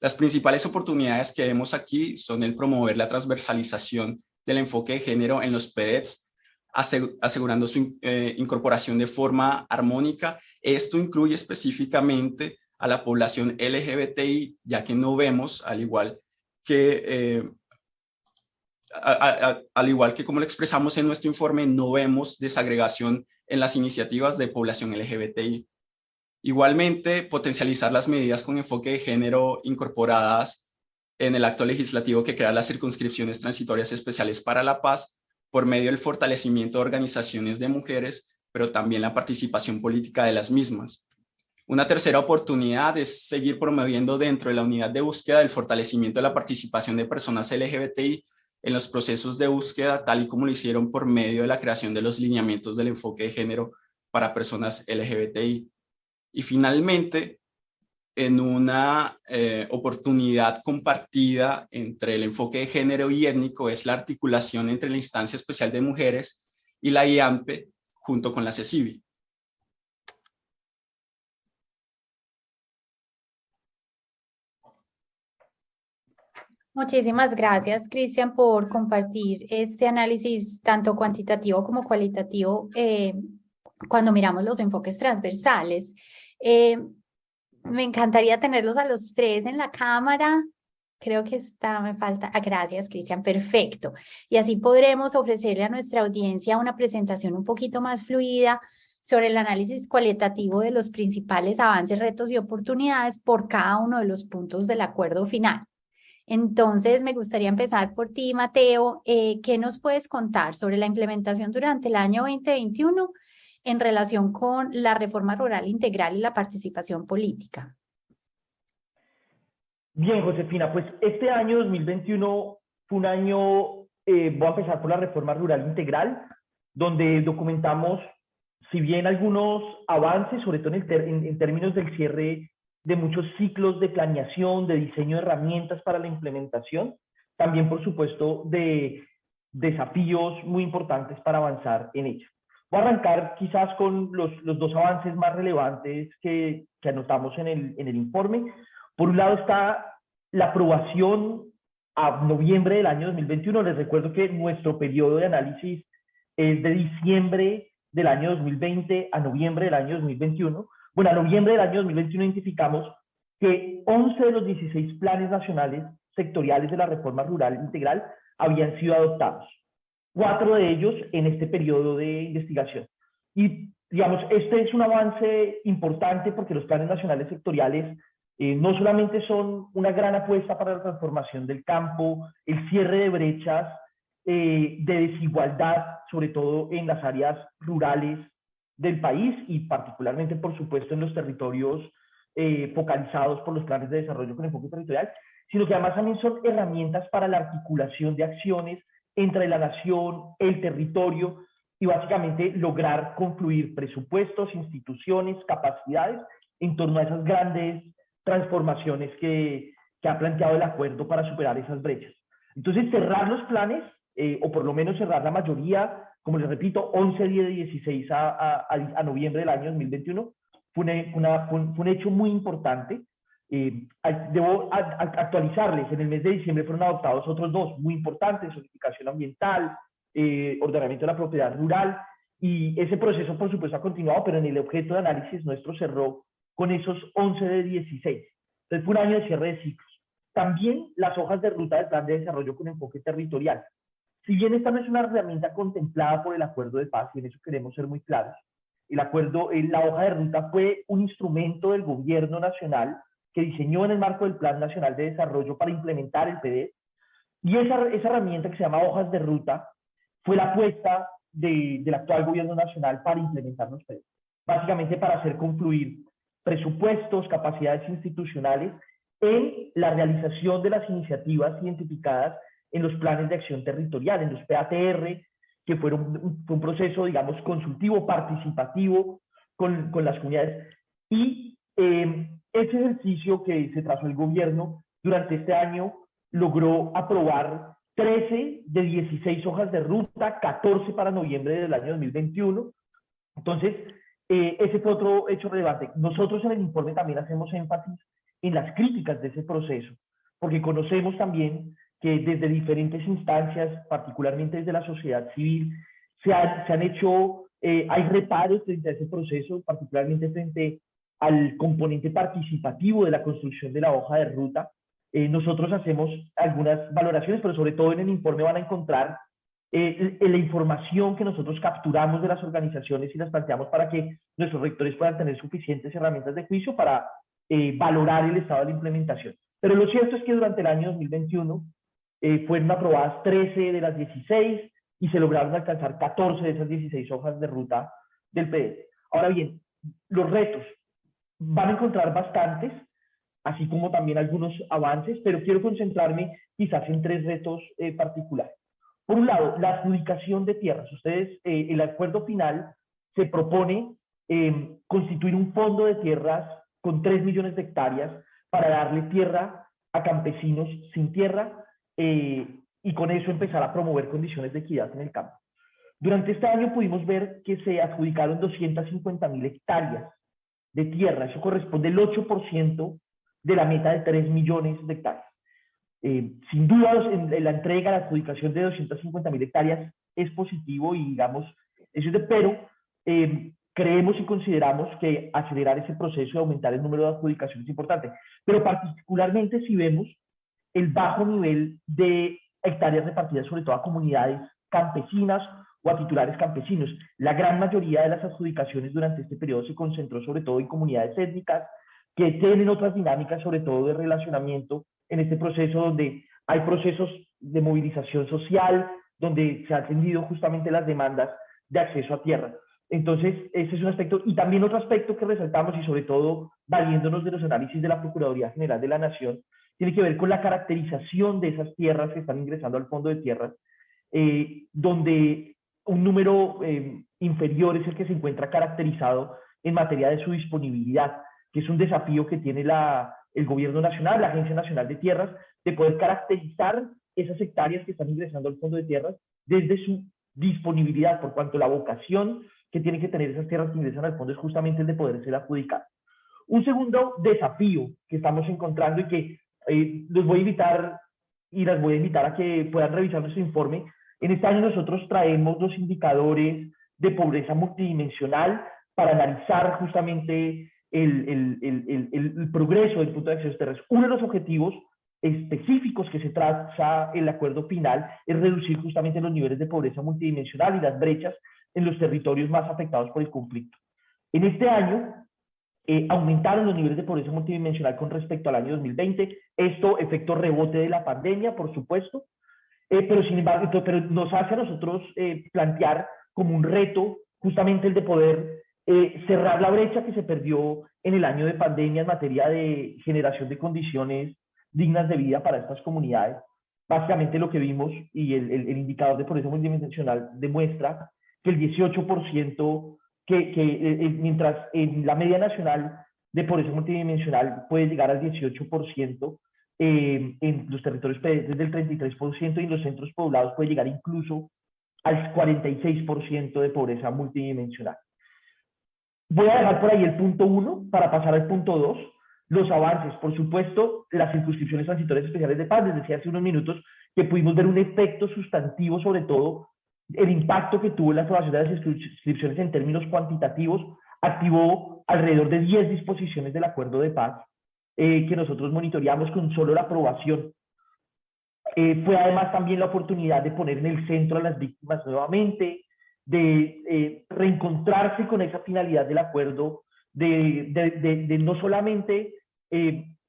Las principales oportunidades que vemos aquí son el promover la transversalización del enfoque de género en los PEDETs, asegurando su incorporación de forma armónica. Esto incluye específicamente a la población LGBTI, ya que no vemos, al igual que como lo expresamos en nuestro informe, no vemos desagregación en las iniciativas de población LGBTI. Igualmente, potencializar las medidas con enfoque de género incorporadas en el acto legislativo que crea las circunscripciones transitorias especiales para la paz por medio del fortalecimiento de organizaciones de mujeres, pero también la participación política de las mismas. Una tercera oportunidad es seguir promoviendo dentro de la unidad de búsqueda el fortalecimiento de la participación de personas LGBTI en los procesos de búsqueda, tal y como lo hicieron por medio de la creación de los lineamientos del enfoque de género para personas LGBTI. Y finalmente, en una oportunidad compartida entre el enfoque de género y étnico, es la articulación entre la Instancia Especial de Mujeres y la IAMPE junto con la CECIBI. Muchísimas gracias, Cristian, por compartir este análisis tanto cuantitativo como cualitativo cuando miramos los enfoques transversales. Me encantaría tenerlos a los tres en la cámara. Creo que me falta. Gracias, Cristian, perfecto. Y así podremos ofrecerle a nuestra audiencia una presentación un poquito más fluida sobre el análisis cualitativo de los principales avances, retos y oportunidades por cada uno de los puntos del acuerdo final. Entonces, me gustaría empezar por ti, Mateo. ¿Qué nos puedes contar sobre la implementación durante el año 2021 en relación con la reforma rural integral y la participación política? Bien, Josefina, pues este año 2021 fue un año, voy a empezar por la reforma rural integral, donde documentamos, si bien algunos avances, sobre todo en términos del cierre de muchos ciclos de planeación, de diseño de herramientas para la implementación, también, por supuesto, de desafíos muy importantes para avanzar en ella. Voy a arrancar quizás con los dos avances más relevantes que anotamos en el informe. Por un lado está la aprobación a noviembre del año 2021. Les recuerdo que nuestro periodo de análisis es de diciembre del año 2020 a noviembre del año 2021. Bueno, a noviembre del año 2021 identificamos que 11 de los 16 planes nacionales sectoriales de la reforma rural integral habían sido adoptados. 4 de ellos en este periodo de investigación. Y, digamos, este es un avance importante porque los planes nacionales sectoriales no solamente son una gran apuesta para la transformación del campo, el cierre de brechas de desigualdad, sobre todo en las áreas rurales del país y particularmente, por supuesto, en los territorios focalizados por los planes de desarrollo con enfoque territorial, sino que además también son herramientas para la articulación de acciones entre la nación, el territorio y básicamente lograr confluir presupuestos, instituciones, capacidades en torno a esas grandes transformaciones que ha planteado el acuerdo para superar esas brechas. Entonces, cerrar los planes, o por lo menos cerrar la mayoría, como les repito, 11 de 16 a noviembre del año 2021, fue un hecho muy importante. Debo actualizarles, en el mes de diciembre fueron adoptados otros dos muy importantes: zonificación ambiental, ordenamiento de la propiedad rural, y ese proceso por supuesto ha continuado, pero en el objeto de análisis nuestro cerró con esos 11 de 16. Entonces fue un año de cierre de ciclos. También las hojas de ruta del plan de desarrollo con enfoque territorial. Si bien esta no es una herramienta contemplada por el acuerdo de paz, y en eso queremos ser muy claros, la hoja de ruta fue un instrumento del gobierno nacional que diseñó en el marco del Plan Nacional de Desarrollo para implementar el PD, y esa herramienta que se llama hojas de ruta fue la apuesta del actual gobierno nacional para implementar los PD, básicamente para hacer confluir presupuestos, capacidades institucionales en la realización de las iniciativas identificadas en los planes de acción territorial, en los PATR, que fueron un proceso, digamos, consultivo, participativo con las comunidades. Y ese ejercicio que se trazó el gobierno durante este año logró aprobar 13 de 16 hojas de ruta, 14 para noviembre del año 2021. Entonces, ese fue otro hecho relevante. Nosotros en el informe también hacemos énfasis en las críticas de ese proceso, porque conocemos también que desde diferentes instancias, particularmente desde la sociedad civil, se han hecho, hay reparos frente a ese proceso, particularmente frente al componente participativo de la construcción de la hoja de ruta. Nosotros hacemos algunas valoraciones, pero sobre todo en el informe van a encontrar la información que nosotros capturamos de las organizaciones y las planteamos para que nuestros rectores puedan tener suficientes herramientas de juicio para valorar el estado de la implementación. Pero lo cierto es que durante el año 2021 fueron aprobadas 13 de las 16 y se lograron alcanzar 14 de esas 16 hojas de ruta del PDF. Ahora bien, los retos van a encontrar bastantes, así como también algunos avances, pero quiero concentrarme quizás en 3 retos particulares. Por un lado, la adjudicación de tierras. Ustedes, el acuerdo final se propone constituir un fondo de tierras con 3 millones de hectáreas para darle tierra a campesinos sin tierra y con eso empezar a promover condiciones de equidad en el campo. Durante este año pudimos ver que se adjudicaron 250.000 hectáreas de tierra, eso corresponde al 8% de la meta de 3 millones de hectáreas. Sin duda, en la entrega, la adjudicación de 250.000 hectáreas es positivo y digamos, eso es de, pero creemos y consideramos que acelerar ese proceso y aumentar el número de adjudicaciones es importante, pero particularmente si vemos el bajo nivel de hectáreas repartidas sobre todo a comunidades campesinas o a titulares campesinos. La gran mayoría de las adjudicaciones durante este periodo se concentró sobre todo en comunidades étnicas que tienen otras dinámicas, sobre todo de relacionamiento en este proceso donde hay procesos de movilización social, donde se han atendido justamente las demandas de acceso a tierra. Entonces, ese es un aspecto. Y también otro aspecto que resaltamos, y sobre todo valiéndonos de los análisis de la Procuraduría General de la Nación, tiene que ver con la caracterización de esas tierras que están ingresando al Fondo de Tierras, donde un número inferior es el que se encuentra caracterizado en materia de su disponibilidad, que es un desafío que tiene el Gobierno Nacional, la Agencia Nacional de Tierras, de poder caracterizar esas hectáreas que están ingresando al Fondo de Tierras desde su disponibilidad, por cuanto la vocación que tienen que tener esas tierras que ingresan al fondo es justamente el de poder ser adjudicadas. Un segundo desafío que estamos encontrando y que los voy a invitar y las voy a invitar a que puedan revisar nuestro informe. En este año nosotros traemos los indicadores de pobreza multidimensional para analizar justamente el progreso del punto de acceso terrestre. Uno de los objetivos específicos que se traza el acuerdo final es reducir justamente los niveles de pobreza multidimensional y las brechas en los territorios más afectados por el conflicto. En este año aumentaron los niveles de pobreza multidimensional con respecto al año 2020, esto efecto rebote de la pandemia, por supuesto, pero sin embargo, pero nos hace a nosotros plantear como un reto justamente el de poder cerrar la brecha que se perdió en el año de pandemia en materia de generación de condiciones dignas de vida para estas comunidades. Básicamente lo que vimos y el indicador de pobreza multidimensional demuestra que el 18%, mientras en la media nacional de pobreza multidimensional puede llegar al 18%, en los territorios desde el 33% y en los centros poblados puede llegar incluso al 46% de pobreza multidimensional. Voy a dejar por ahí el punto 1 para pasar al punto 2. Los avances, por supuesto, las circunscripciones transitorias especiales de paz. Les decía hace unos minutos que pudimos ver un efecto sustantivo, sobre todo el impacto que tuvo la aprobación de las circunscripciones en términos cuantitativos. Activó alrededor de 10 disposiciones del acuerdo de paz que nosotros monitoreamos con solo la aprobación. Fue además también la oportunidad de poner en el centro a las víctimas nuevamente, de reencontrarse con esa finalidad del acuerdo, de no solamente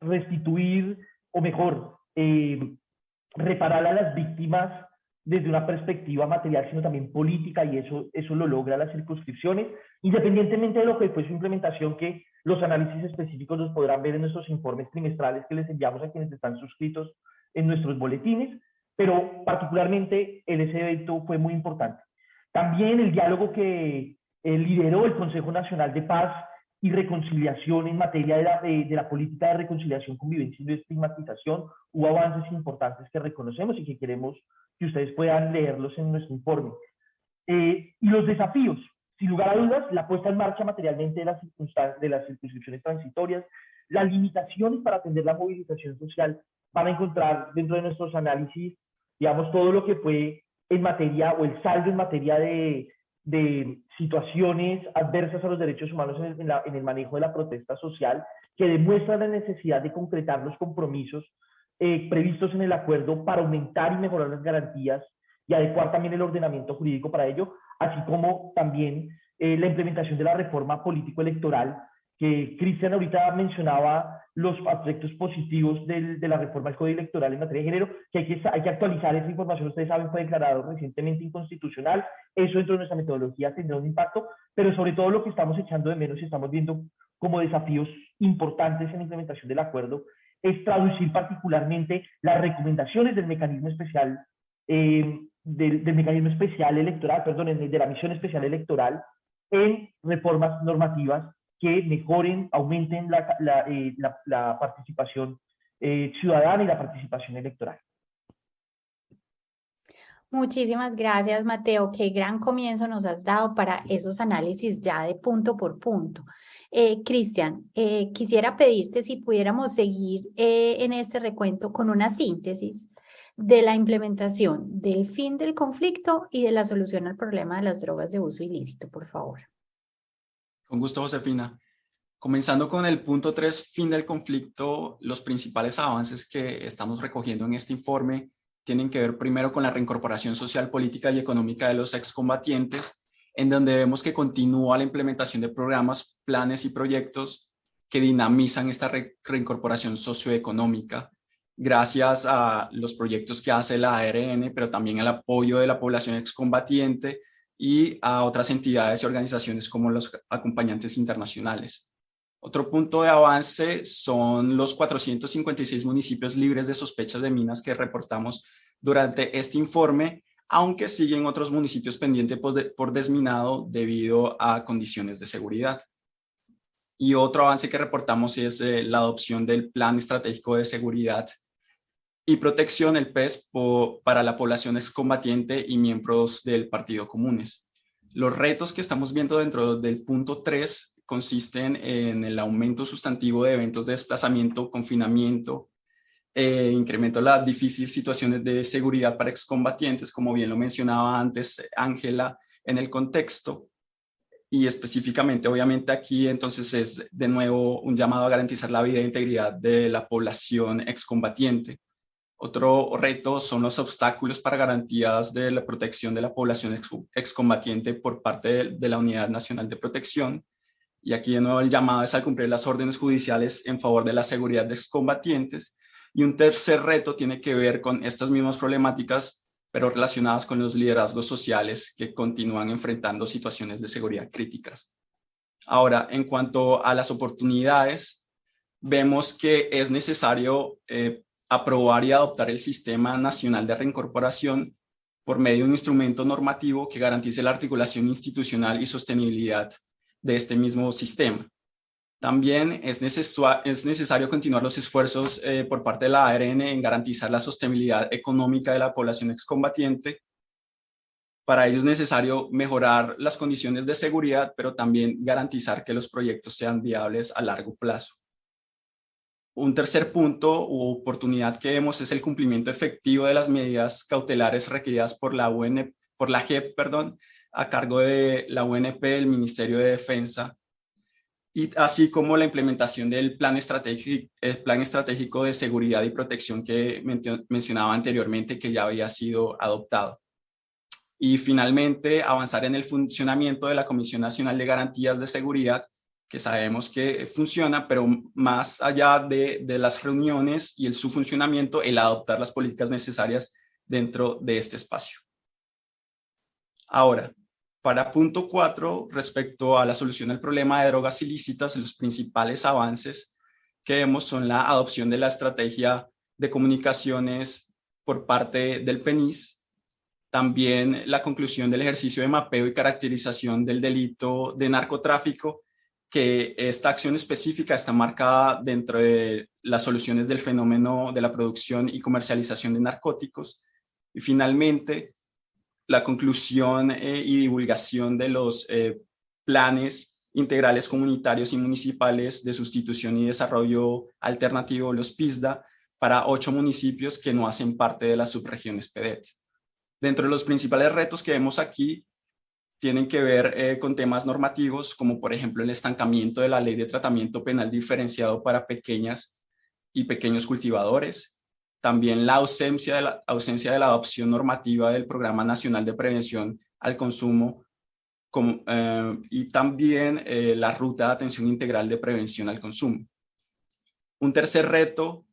restituir, o mejor, reparar a las víctimas desde una perspectiva material, sino también política, y eso lo logra las circunscripciones, independientemente de lo que fue su implementación, que los análisis específicos los podrán ver en nuestros informes trimestrales que les enviamos a quienes están suscritos en nuestros boletines, pero particularmente ese evento fue muy importante. También el diálogo que lideró el Consejo Nacional de Paz y Reconciliación en materia de la política de reconciliación, convivencia y de estigmatización. Hubo avances importantes que reconocemos y que queremos que ustedes puedan leerlos en nuestro informe. Y los desafíos, sin lugar a dudas, la puesta en marcha materialmente de las circunscripciones transitorias, las limitaciones para atender la movilización social. Van a encontrar dentro de nuestros análisis, digamos, todo lo que fue en materia, o el saldo en materia de situaciones adversas a los derechos humanos en el manejo de la protesta social, que demuestra la necesidad de concretar los compromisos previstos en el acuerdo para aumentar y mejorar las garantías y adecuar también el ordenamiento jurídico para ello, así como también la implementación de la reforma político-electoral, que Cristian ahorita mencionaba los aspectos positivos de la reforma del Código Electoral en materia de género, que hay que actualizar esa información. Ustedes saben, fue declarado recientemente inconstitucional. Eso dentro de nuestra metodología tendrá un impacto, pero sobre todo lo que estamos echando de menos y estamos viendo como desafíos importantes en la implementación del acuerdo es traducir particularmente las recomendaciones del mecanismo especial, del mecanismo especial electoral, perdón, de la misión especial electoral, en reformas normativas que mejoren, aumenten la participación ciudadana y la participación electoral. Muchísimas gracias, Mateo. Qué gran comienzo nos has dado para esos análisis ya de punto por punto. Cristian, quisiera pedirte si pudiéramos seguir en este recuento con una síntesis de la implementación del fin del conflicto y de la solución al problema de las drogas de uso ilícito, por favor. Con gusto, Josefina. Comenzando con el punto 3, fin del conflicto, los principales avances que estamos recogiendo en este informe tienen que ver primero con la reincorporación social, política y económica de los excombatientes, en donde vemos que continúa la implementación de programas, planes y proyectos que dinamizan esta reincorporación socioeconómica, gracias a los proyectos que hace la ARN, pero también al apoyo de la población excombatiente y a otras entidades y organizaciones como los acompañantes internacionales. Otro punto de avance son los 456 municipios libres de sospechas de minas que reportamos durante este informe, aunque siguen otros municipios pendientes por desminado debido a condiciones de seguridad. Y otro avance que reportamos es la adopción del Plan Estratégico de Seguridad y Protección, el PES, para la población excombatiente y miembros del Partido Comunes. Los retos que estamos viendo dentro del punto 3 consisten en el aumento sustantivo de eventos de desplazamiento, confinamiento, incremento de las difíciles situaciones de seguridad para excombatientes, como bien lo mencionaba antes Ángela en el contexto, y específicamente obviamente aquí entonces es de nuevo un llamado a garantizar la vida e integridad de la población excombatiente. Otro reto son los obstáculos para garantías de la protección de la población excombatiente por parte de la Unidad Nacional de Protección. Y aquí de nuevo el llamado es a cumplir las órdenes judiciales en favor de la seguridad de excombatientes. Y un tercer reto tiene que ver con estas mismas problemáticas, pero relacionadas con los liderazgos sociales que continúan enfrentando situaciones de seguridad críticas. Ahora, en cuanto a las oportunidades, vemos que es necesario aprobar y adoptar el Sistema Nacional de Reincorporación por medio de un instrumento normativo que garantice la articulación institucional y sostenibilidad de este mismo sistema. También es necesario continuar los esfuerzos por parte de la ARN en garantizar la sostenibilidad económica de la población excombatiente. Para ello es necesario mejorar las condiciones de seguridad, pero también garantizar que los proyectos sean viables a largo plazo. Un tercer punto u oportunidad que vemos es el cumplimiento efectivo de las medidas cautelares requeridas por la JEP, a cargo de la UNP, el Ministerio de Defensa, y así como la implementación del plan estratégico de seguridad y protección que mencionaba anteriormente, que ya había sido adoptado. Y finalmente, avanzar en el funcionamiento de la Comisión Nacional de Garantías de Seguridad, que sabemos que funciona, pero más allá de las reuniones y su funcionamiento, el adoptar las políticas necesarias dentro de este espacio. Ahora, para punto 4, respecto a la solución del problema de drogas ilícitas, los principales avances que vemos son la adopción de la estrategia de comunicaciones por parte del PENIS, también la conclusión del ejercicio de mapeo y caracterización del delito de narcotráfico, que esta acción específica está marcada dentro de las soluciones del fenómeno de la producción y comercialización de narcóticos. Y finalmente, la conclusión y divulgación de los planes integrales comunitarios y municipales de sustitución y desarrollo alternativo, los PISDA, para 8 municipios que no hacen parte de las subregiones PEDET. Dentro de los principales retos que vemos aquí, tienen que ver con temas normativos, como por ejemplo el estancamiento de la Ley de Tratamiento Penal Diferenciado para pequeñas y pequeños cultivadores, también la ausencia de la adopción normativa del Programa Nacional de Prevención al Consumo y también la Ruta de Atención Integral de Prevención al Consumo. Un tercer reto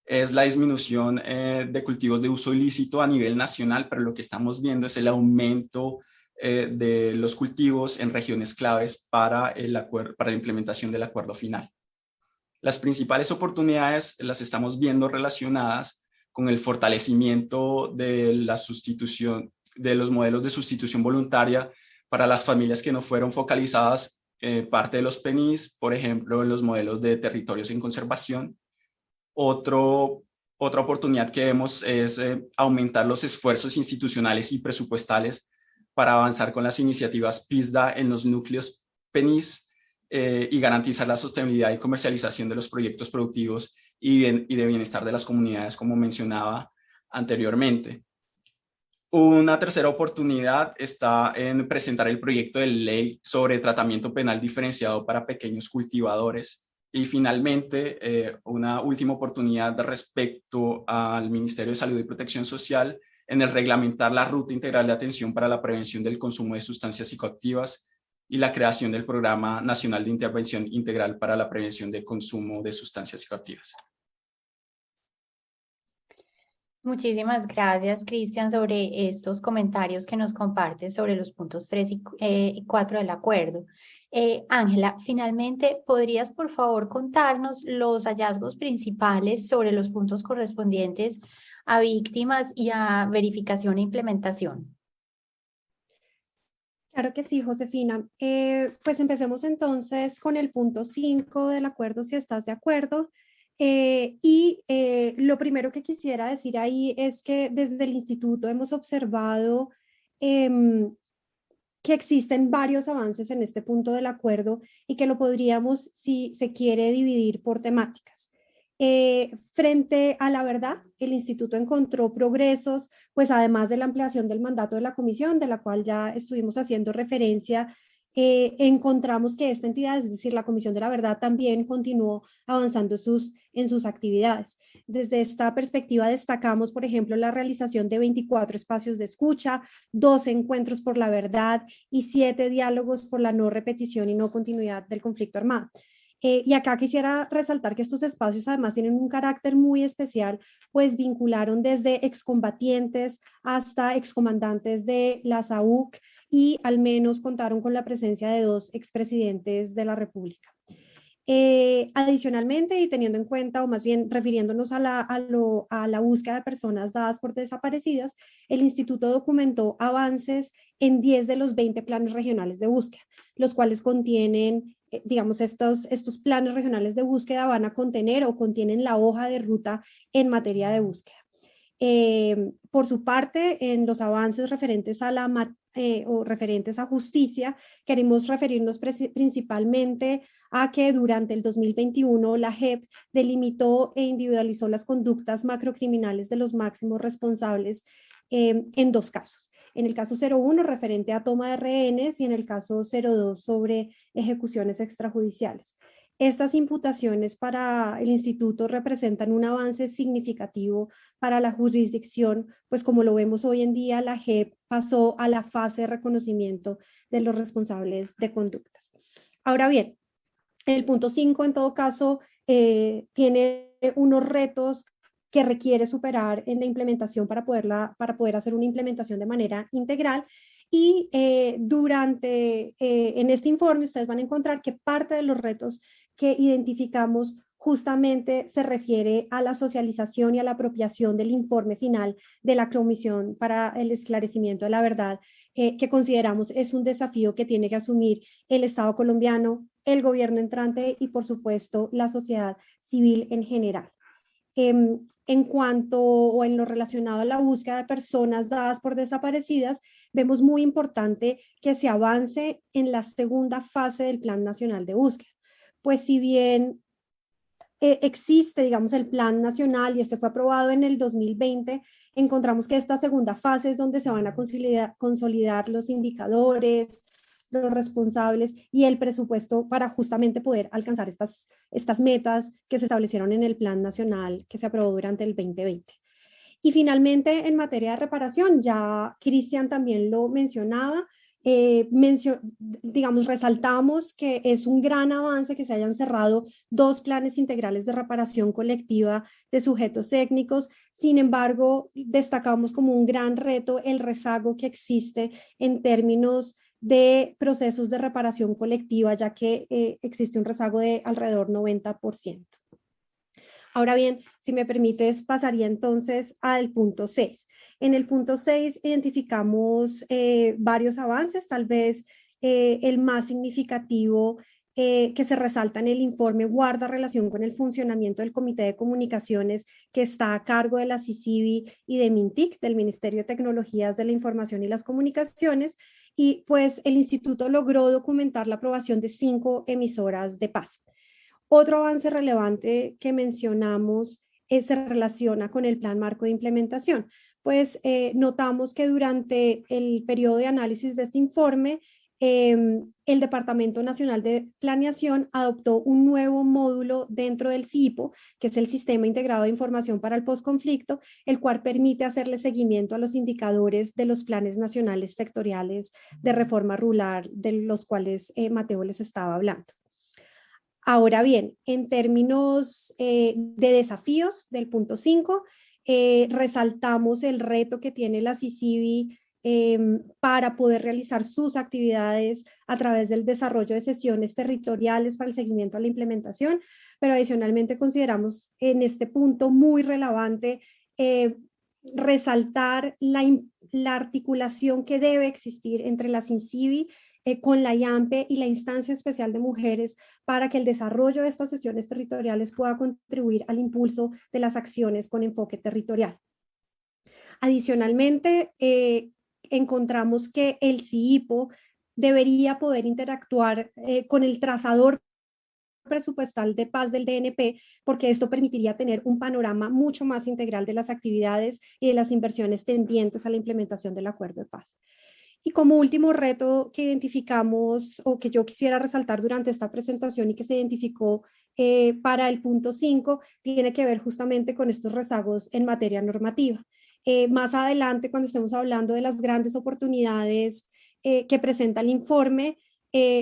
es la disminución de cultivos de uso ilícito a nivel nacional, pero lo que estamos viendo es el aumento de los cultivos en regiones claves para la implementación del acuerdo final. Las principales oportunidades las estamos viendo relacionadas con el fortalecimiento de los modelos de sustitución voluntaria para las familias que no fueron focalizadas parte de los PENIS, por ejemplo, en los modelos de territorios en conservación. Otra oportunidad que vemos es aumentar los esfuerzos institucionales y presupuestales para avanzar con las iniciativas PISDA en los núcleos PENIS y garantizar la sostenibilidad y comercialización de los proyectos productivos y de bienestar de las comunidades, como mencionaba anteriormente. Una tercera oportunidad está en presentar el proyecto de ley sobre tratamiento penal diferenciado para pequeños cultivadores. Y finalmente, una última oportunidad respecto al Ministerio de Salud y Protección Social en el reglamentar la ruta integral de atención para la prevención del consumo de sustancias psicoactivas y la creación del Programa Nacional de Intervención Integral para la Prevención del Consumo de Sustancias Psicoactivas. Muchísimas gracias, Cristian, sobre estos comentarios que nos compartes sobre los puntos 3 y 4 del acuerdo. Ángela, finalmente, ¿podrías por favor contarnos los hallazgos principales sobre los puntos correspondientes a víctimas y a verificación e implementación? Claro que sí, Josefina. Pues empecemos entonces con el punto 5 del acuerdo, si estás de acuerdo. Lo primero que quisiera decir ahí es que desde el instituto hemos observado que existen varios avances en este punto del acuerdo y que lo podríamos, si se quiere, dividir por temáticas. Frente a la verdad, el instituto encontró progresos, pues además de la ampliación del mandato de la comisión, de la cual ya estuvimos haciendo referencia, encontramos que esta entidad, es decir, la Comisión de la Verdad, también continuó avanzando en sus actividades. Desde esta perspectiva destacamos, por ejemplo, la realización de 24 espacios de escucha, 12 encuentros por la verdad y 7 diálogos por la no repetición y no continuidad del conflicto armado. Y acá quisiera resaltar que estos espacios además tienen un carácter muy especial, pues vincularon desde excombatientes hasta excomandantes de la SAUC y al menos contaron con la presencia de 2 expresidentes de la República. Adicionalmente, y teniendo en cuenta, o más bien refiriéndonos a la búsqueda de personas dadas por desaparecidas, el instituto documentó avances en 10 de los 20 planes regionales de búsqueda, los cuales contienen, digamos, estos planes regionales de búsqueda van a contener o contienen la hoja de ruta en materia de búsqueda. Por su parte, en los avances referentes a justicia, queremos referirnos principalmente a que durante el 2021 la JEP delimitó e individualizó las conductas macrocriminales de los máximos responsables en 2 casos. En el caso 01 referente a toma de rehenes y en el caso 02 sobre ejecuciones extrajudiciales. Estas imputaciones para el instituto representan un avance significativo para la jurisdicción, pues como lo vemos hoy en día, la JEP pasó a la fase de reconocimiento de los responsables de conductas. Ahora bien, el punto 5 en todo caso tiene unos retos que requiere superar en la implementación para poder hacer una implementación de manera integral. Y en este informe ustedes van a encontrar que parte de los retos que identificamos justamente se refiere a la socialización y a la apropiación del informe final de la Comisión para el Esclarecimiento de la Verdad, que consideramos es un desafío que tiene que asumir el Estado colombiano, el gobierno entrante y, por supuesto, la sociedad civil en general. En cuanto o en lo relacionado a la búsqueda de personas dadas por desaparecidas, vemos muy importante que se avance en la segunda fase del Plan Nacional de Búsqueda. Pues si bien existe, digamos, el Plan Nacional y este fue aprobado en el 2020, encontramos que esta segunda fase es donde se van a consolidar los indicadores, los responsables y el presupuesto para justamente poder alcanzar estas metas que se establecieron en el Plan Nacional que se aprobó durante el 2020. Y finalmente, en materia de reparación, ya Cristian también lo mencionaba, digamos, resaltamos que es un gran avance que se hayan cerrado 2 planes integrales de reparación colectiva de sujetos étnicos. Sin embargo, destacamos como un gran reto el rezago que existe en términos de procesos de reparación colectiva, ya que existe un rezago de alrededor 90%. Ahora bien, si me permites, pasaría entonces al punto 6. En el punto 6 identificamos varios avances, tal vez el más significativo que se resalta en el informe guarda relación con el funcionamiento del Comité de Comunicaciones que está a cargo de la CICIBI y de MINTIC, del Ministerio de Tecnologías de la Información y las Comunicaciones, y pues el instituto logró documentar la aprobación de 5 emisoras de paz. Otro avance relevante que mencionamos se relaciona con el Plan Marco de Implementación. Pues notamos que durante el periodo de análisis de este informe, el Departamento Nacional de Planeación adoptó un nuevo módulo dentro del SIPO, que es el Sistema Integrado de Información para el Postconflicto, el cual permite hacerle seguimiento a los indicadores de los planes nacionales sectoriales de reforma rural, de los cuales Mateo les estaba hablando. Ahora bien, en términos de desafíos del punto 5, resaltamos el reto que tiene la CICIBI para poder realizar sus actividades a través del desarrollo de sesiones territoriales para el seguimiento a la implementación, pero adicionalmente consideramos en este punto muy relevante resaltar la articulación que debe existir entre la CICIBI con la IAMPE y la Instancia Especial de Mujeres para que el desarrollo de estas sesiones territoriales pueda contribuir al impulso de las acciones con enfoque territorial. Adicionalmente, encontramos que el CIIPO debería poder interactuar con el trazador presupuestal de paz del DNP, porque esto permitiría tener un panorama mucho más integral de las actividades y de las inversiones tendientes a la implementación del acuerdo de paz. Y como último reto que identificamos o que yo quisiera resaltar durante esta presentación y que se identificó para el punto 5, tiene que ver justamente con estos rezagos en materia normativa. Más adelante, cuando estemos hablando de las grandes oportunidades que presenta el informe,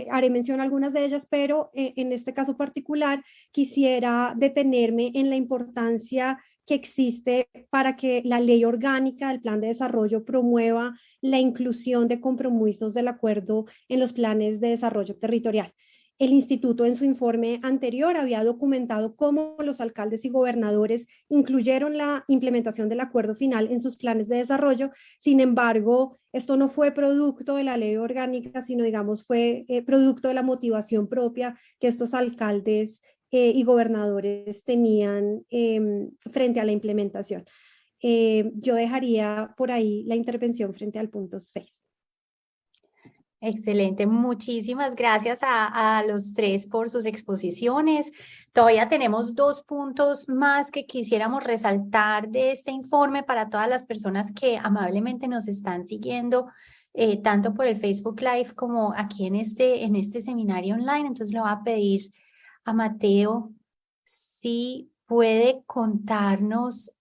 haré mención a algunas de ellas, pero en este caso particular quisiera detenerme en la importancia que existe para que la ley orgánica del plan de desarrollo promueva la inclusión de compromisos del acuerdo en los planes de desarrollo territorial. El instituto en su informe anterior había documentado cómo los alcaldes y gobernadores incluyeron la implementación del acuerdo final en sus planes de desarrollo. Sin embargo, esto no fue producto de la ley orgánica, sino digamos fue producto de la motivación propia que estos alcaldes y gobernadores tenían frente a la implementación. Yo dejaría por ahí la intervención frente al punto 6. Excelente, muchísimas gracias a los tres por sus exposiciones. Todavía tenemos 2 puntos más que quisiéramos resaltar de este informe para todas las personas que amablemente nos están siguiendo, tanto por el Facebook Live como aquí en este seminario online. Entonces le voy a pedir a Mateo si puede contarnos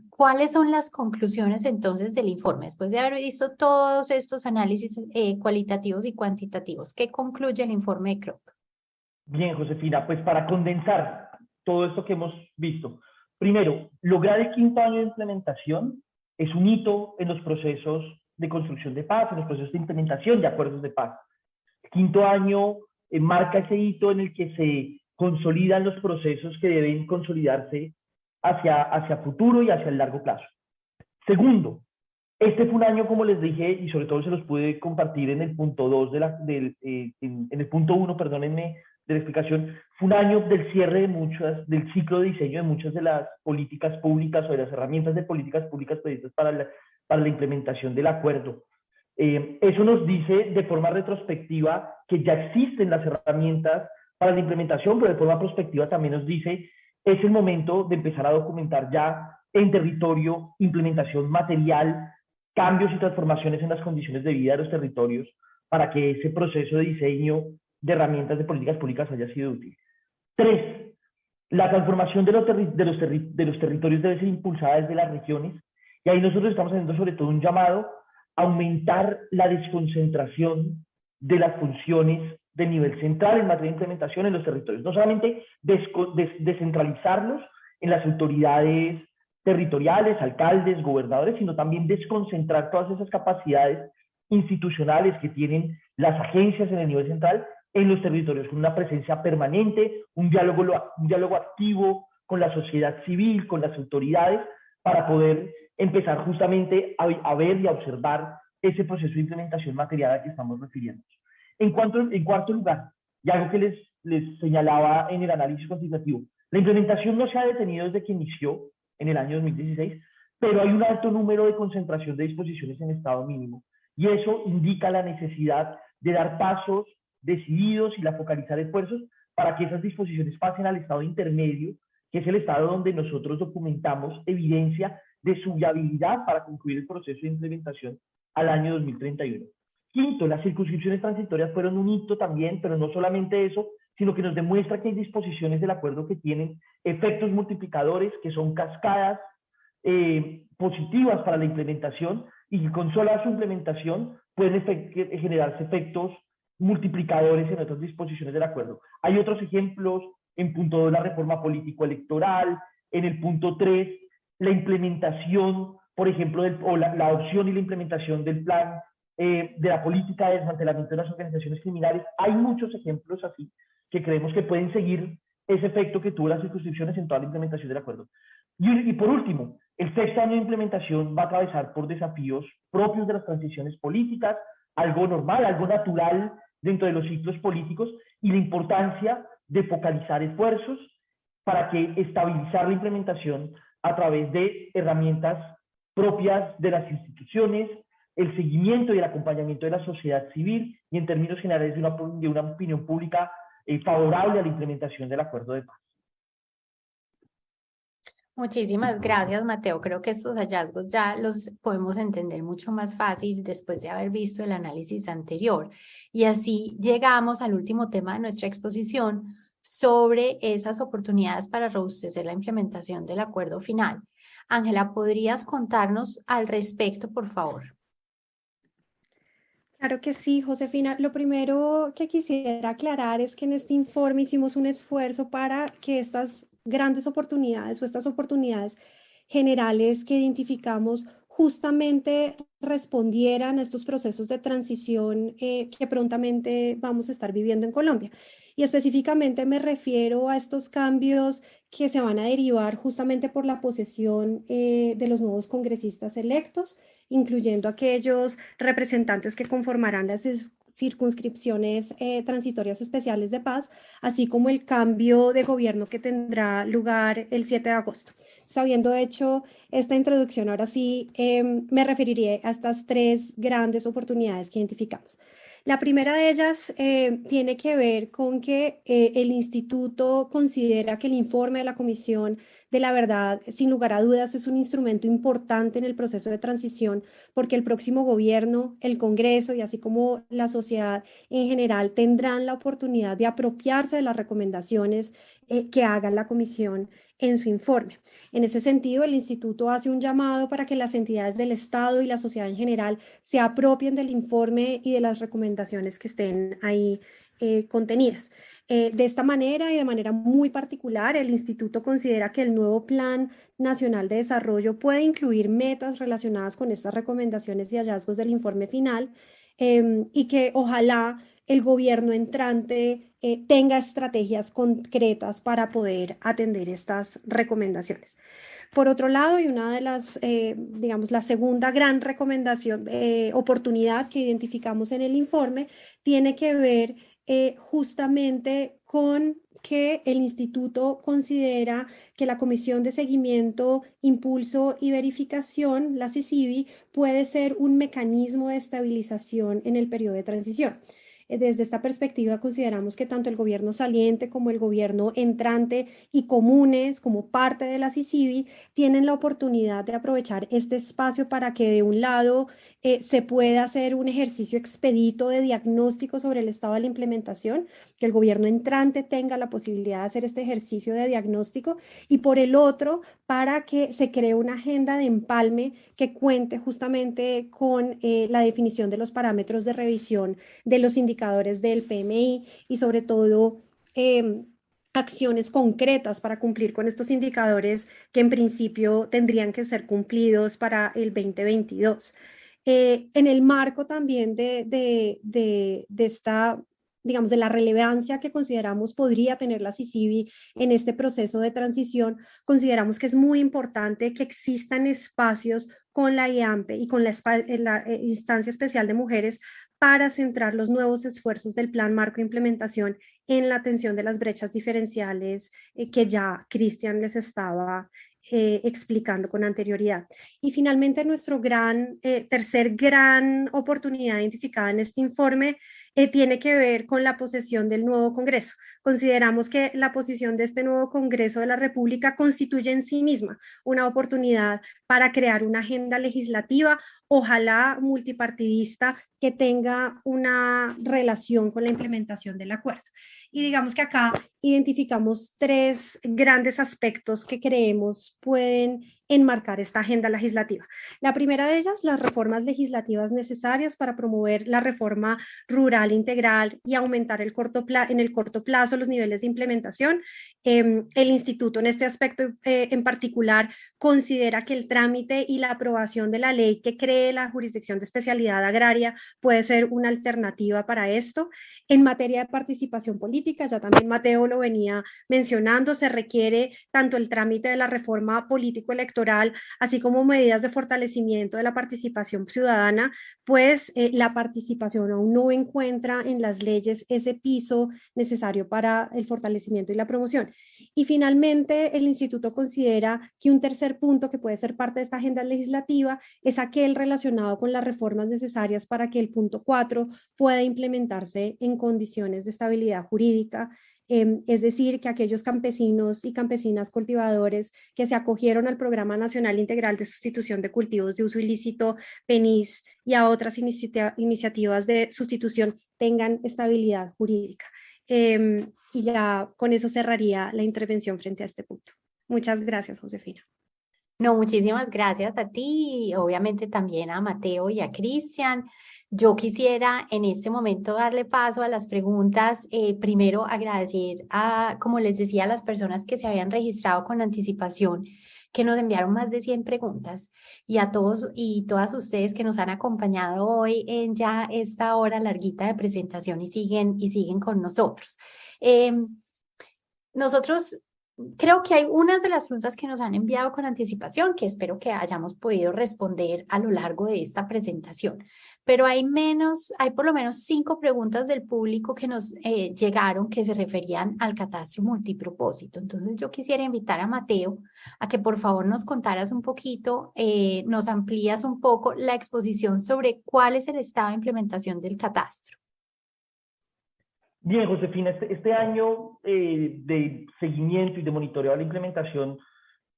cuáles son las conclusiones entonces del informe, después de haber visto todos estos análisis cualitativos y cuantitativos. ¿Qué concluye el informe de Kroc? Bien, Josefina, pues para condensar todo esto que hemos visto. Primero, lograr el 5º año de implementación es un hito en los procesos de construcción de paz, en los procesos de implementación de acuerdos de paz. El 5º año marca ese hito en el que se consolidan los procesos que deben consolidarse hacia futuro y hacia el largo plazo. Segundo, este fue un año, como les dije, y sobre todo se los pude compartir en el punto 2 en el punto 1, perdónenme, de la explicación, fue un año del cierre del ciclo de diseño de muchas de las políticas públicas o de las herramientas de políticas públicas previstas para la implementación del acuerdo. Eso nos dice de forma retrospectiva que ya existen las herramientas para la implementación, pero de forma prospectiva también nos dice es el momento de empezar a documentar ya en territorio implementación material, cambios y transformaciones en las condiciones de vida de los territorios para que ese proceso de diseño de herramientas de políticas públicas haya sido útil. 3. La transformación de los territorios debe ser impulsada desde las regiones y ahí nosotros estamos haciendo sobre todo un llamado a aumentar la desconcentración de las funciones de nivel central en materia de implementación en los territorios. No solamente descentralizarlos en las autoridades territoriales, alcaldes, gobernadores, sino también desconcentrar todas esas capacidades institucionales que tienen las agencias en el nivel central en los territorios, con una presencia permanente, un diálogo activo con la sociedad civil, con las autoridades, para poder empezar justamente a ver y a observar ese proceso de implementación material al que estamos refiriendo. En cuarto lugar, y algo que les señalaba en el análisis cuantitativo, la implementación no se ha detenido desde que inició en el año 2016, pero hay un alto número de concentración de disposiciones en estado mínimo, y eso indica la necesidad de dar pasos decididos y la focalizar esfuerzos para que esas disposiciones pasen al estado intermedio, que es el estado donde nosotros documentamos evidencia de su viabilidad para concluir el proceso de implementación al año 2031. Quinto, las circunscripciones transitorias fueron un hito también, pero no solamente eso, sino que nos demuestra que hay disposiciones del acuerdo que tienen efectos multiplicadores, que son cascadas positivas para la implementación y que con sola su implementación pueden generarse efectos multiplicadores en otras disposiciones del acuerdo. Hay otros ejemplos en punto 2, la reforma político-electoral, en el punto 3, la implementación, por ejemplo, la adopción y la implementación del plan de la política de desmantelamiento de las organizaciones criminales. Hay muchos ejemplos así que creemos que pueden seguir ese efecto que tuvo las circunscripciones en toda la implementación del acuerdo. Y por último, el sexto año de implementación va a atravesar por desafíos propios de las transiciones políticas, algo normal, algo natural dentro de los ciclos políticos, y la importancia de focalizar esfuerzos para que estabilizar la implementación a través de herramientas propias de las instituciones, el seguimiento y el acompañamiento de la sociedad civil y en términos generales de una opinión pública favorable a la implementación del acuerdo de paz. Muchísimas gracias, Mateo. Creo que estos hallazgos ya los podemos entender mucho más fácil después de haber visto el análisis anterior. Y así llegamos al último tema de nuestra exposición sobre esas oportunidades para robustecer la implementación del acuerdo final. Ángela, ¿podrías contarnos al respecto, por favor? Claro que sí, Josefina. Lo primero que quisiera aclarar es que en este informe hicimos un esfuerzo para que estas grandes oportunidades o estas oportunidades generales que identificamos justamente respondieran a estos procesos de transición que prontamente vamos a estar viviendo en Colombia. Y específicamente me refiero a estos cambios que se van a derivar justamente por la posesión de los nuevos congresistas electos, incluyendo aquellos representantes que conformarán las circunscripciones transitorias especiales de paz, así como el cambio de gobierno que tendrá lugar el 7 de agosto. Habiendo hecho esta introducción, ahora sí me referiré a estas tres grandes oportunidades que identificamos. La primera de ellas tiene que ver con que el instituto considera que el informe de la Comisión de la Verdad, sin lugar a dudas, es un instrumento importante en el proceso de transición, porque el próximo gobierno, el Congreso y así como la sociedad en general tendrán la oportunidad de apropiarse de las recomendaciones que haga la Comisión en su informe. En ese sentido, el instituto hace un llamado para que las entidades del Estado y la sociedad en general se apropien del informe y de las recomendaciones que estén ahí contenidas. De esta manera y de manera muy particular, el instituto considera que el nuevo Plan Nacional de Desarrollo puede incluir metas relacionadas con estas recomendaciones y hallazgos del informe final y que ojalá el gobierno entrante tenga estrategias concretas para poder atender estas recomendaciones. Por otro lado, y una de las, digamos, la segunda gran recomendación, oportunidad que identificamos en el informe, tiene que ver justamente con que el instituto considera que la Comisión de Seguimiento, Impulso y Verificación, la CICIVI, puede ser un mecanismo de estabilización en el periodo de transición. Desde esta perspectiva consideramos que tanto el gobierno saliente como el gobierno entrante y comunes como parte de la CICIVI tienen la oportunidad de aprovechar este espacio para que de un lado se pueda hacer un ejercicio expedito de diagnóstico sobre el estado de la implementación, que el gobierno entrante tenga la posibilidad de hacer este ejercicio de diagnóstico y por el otro para que se cree una agenda de empalme que cuente justamente con la definición de los parámetros de revisión de los indicadores del PMI y sobre todo acciones concretas para cumplir con estos indicadores que en principio tendrían que ser cumplidos para el 2022. En el marco también de esta digamos, de la relevancia que consideramos podría tener la CICIBI en este proceso de transición, consideramos que es muy importante que existan espacios con la IAMPE y con la Instancia Especial de Mujeres para centrar los nuevos esfuerzos del Plan Marco de Implementación en la atención de las brechas diferenciales que ya Cristian les estaba explicando con anterioridad. Y finalmente, nuestro tercer gran oportunidad identificada en este informe tiene que ver con la posesión del nuevo Congreso. Consideramos que la posición de este nuevo Congreso de la República constituye en sí misma una oportunidad para crear una agenda legislativa, ojalá multipartidista, que tenga una relación con la implementación del acuerdo. Y digamos que acá identificamos tres grandes aspectos que creemos pueden enmarcar esta agenda legislativa. La primera de ellas, las reformas legislativas necesarias para promover la reforma rural integral y aumentar en el corto plazo los niveles de implementación. El instituto en este aspecto en particular considera que el trámite y la aprobación de la ley que cree la jurisdicción de especialidad agraria puede ser una alternativa para esto. En materia de participación política, ya también Mateo lo venía mencionando, se requiere tanto el trámite de la reforma político-electoral, así como medidas de fortalecimiento de la participación ciudadana, pues la participación aún no encuentra en las leyes ese piso necesario para el fortalecimiento y la promoción. Y finalmente, el instituto considera que un tercer punto que puede ser parte de esta agenda legislativa es aquel relacionado con las reformas necesarias para que el punto 4 pueda implementarse en condiciones de estabilidad jurídica, es decir, que aquellos campesinos y campesinas cultivadores que se acogieron al Programa Nacional Integral de Sustitución de Cultivos de Uso Ilícito, PENIS, y a otras iniciativas de sustitución tengan estabilidad jurídica. Y ya con eso cerraría la intervención frente a este punto. Muchas gracias, Josefina. No, muchísimas gracias a ti y obviamente también a Mateo y a Cristian. Yo quisiera en este momento darle paso a las preguntas. Primero agradecer como les decía, a las personas que se habían registrado con anticipación, que nos enviaron más de 100 preguntas, y a todos y todas ustedes que nos han acompañado hoy en ya esta hora larguita de presentación y siguen con nosotros. Nosotros creo que hay unas de las preguntas que nos han enviado con anticipación que espero que hayamos podido responder a lo largo de esta presentación, pero hay por lo menos 5 preguntas del público que nos llegaron que se referían al catastro multipropósito. Entonces yo quisiera invitar a Mateo a que por favor nos contaras un poquito, nos amplías un poco la exposición sobre cuál es el estado de implementación del catastro. Bien, Josefina, este año de seguimiento y de monitoreo a la implementación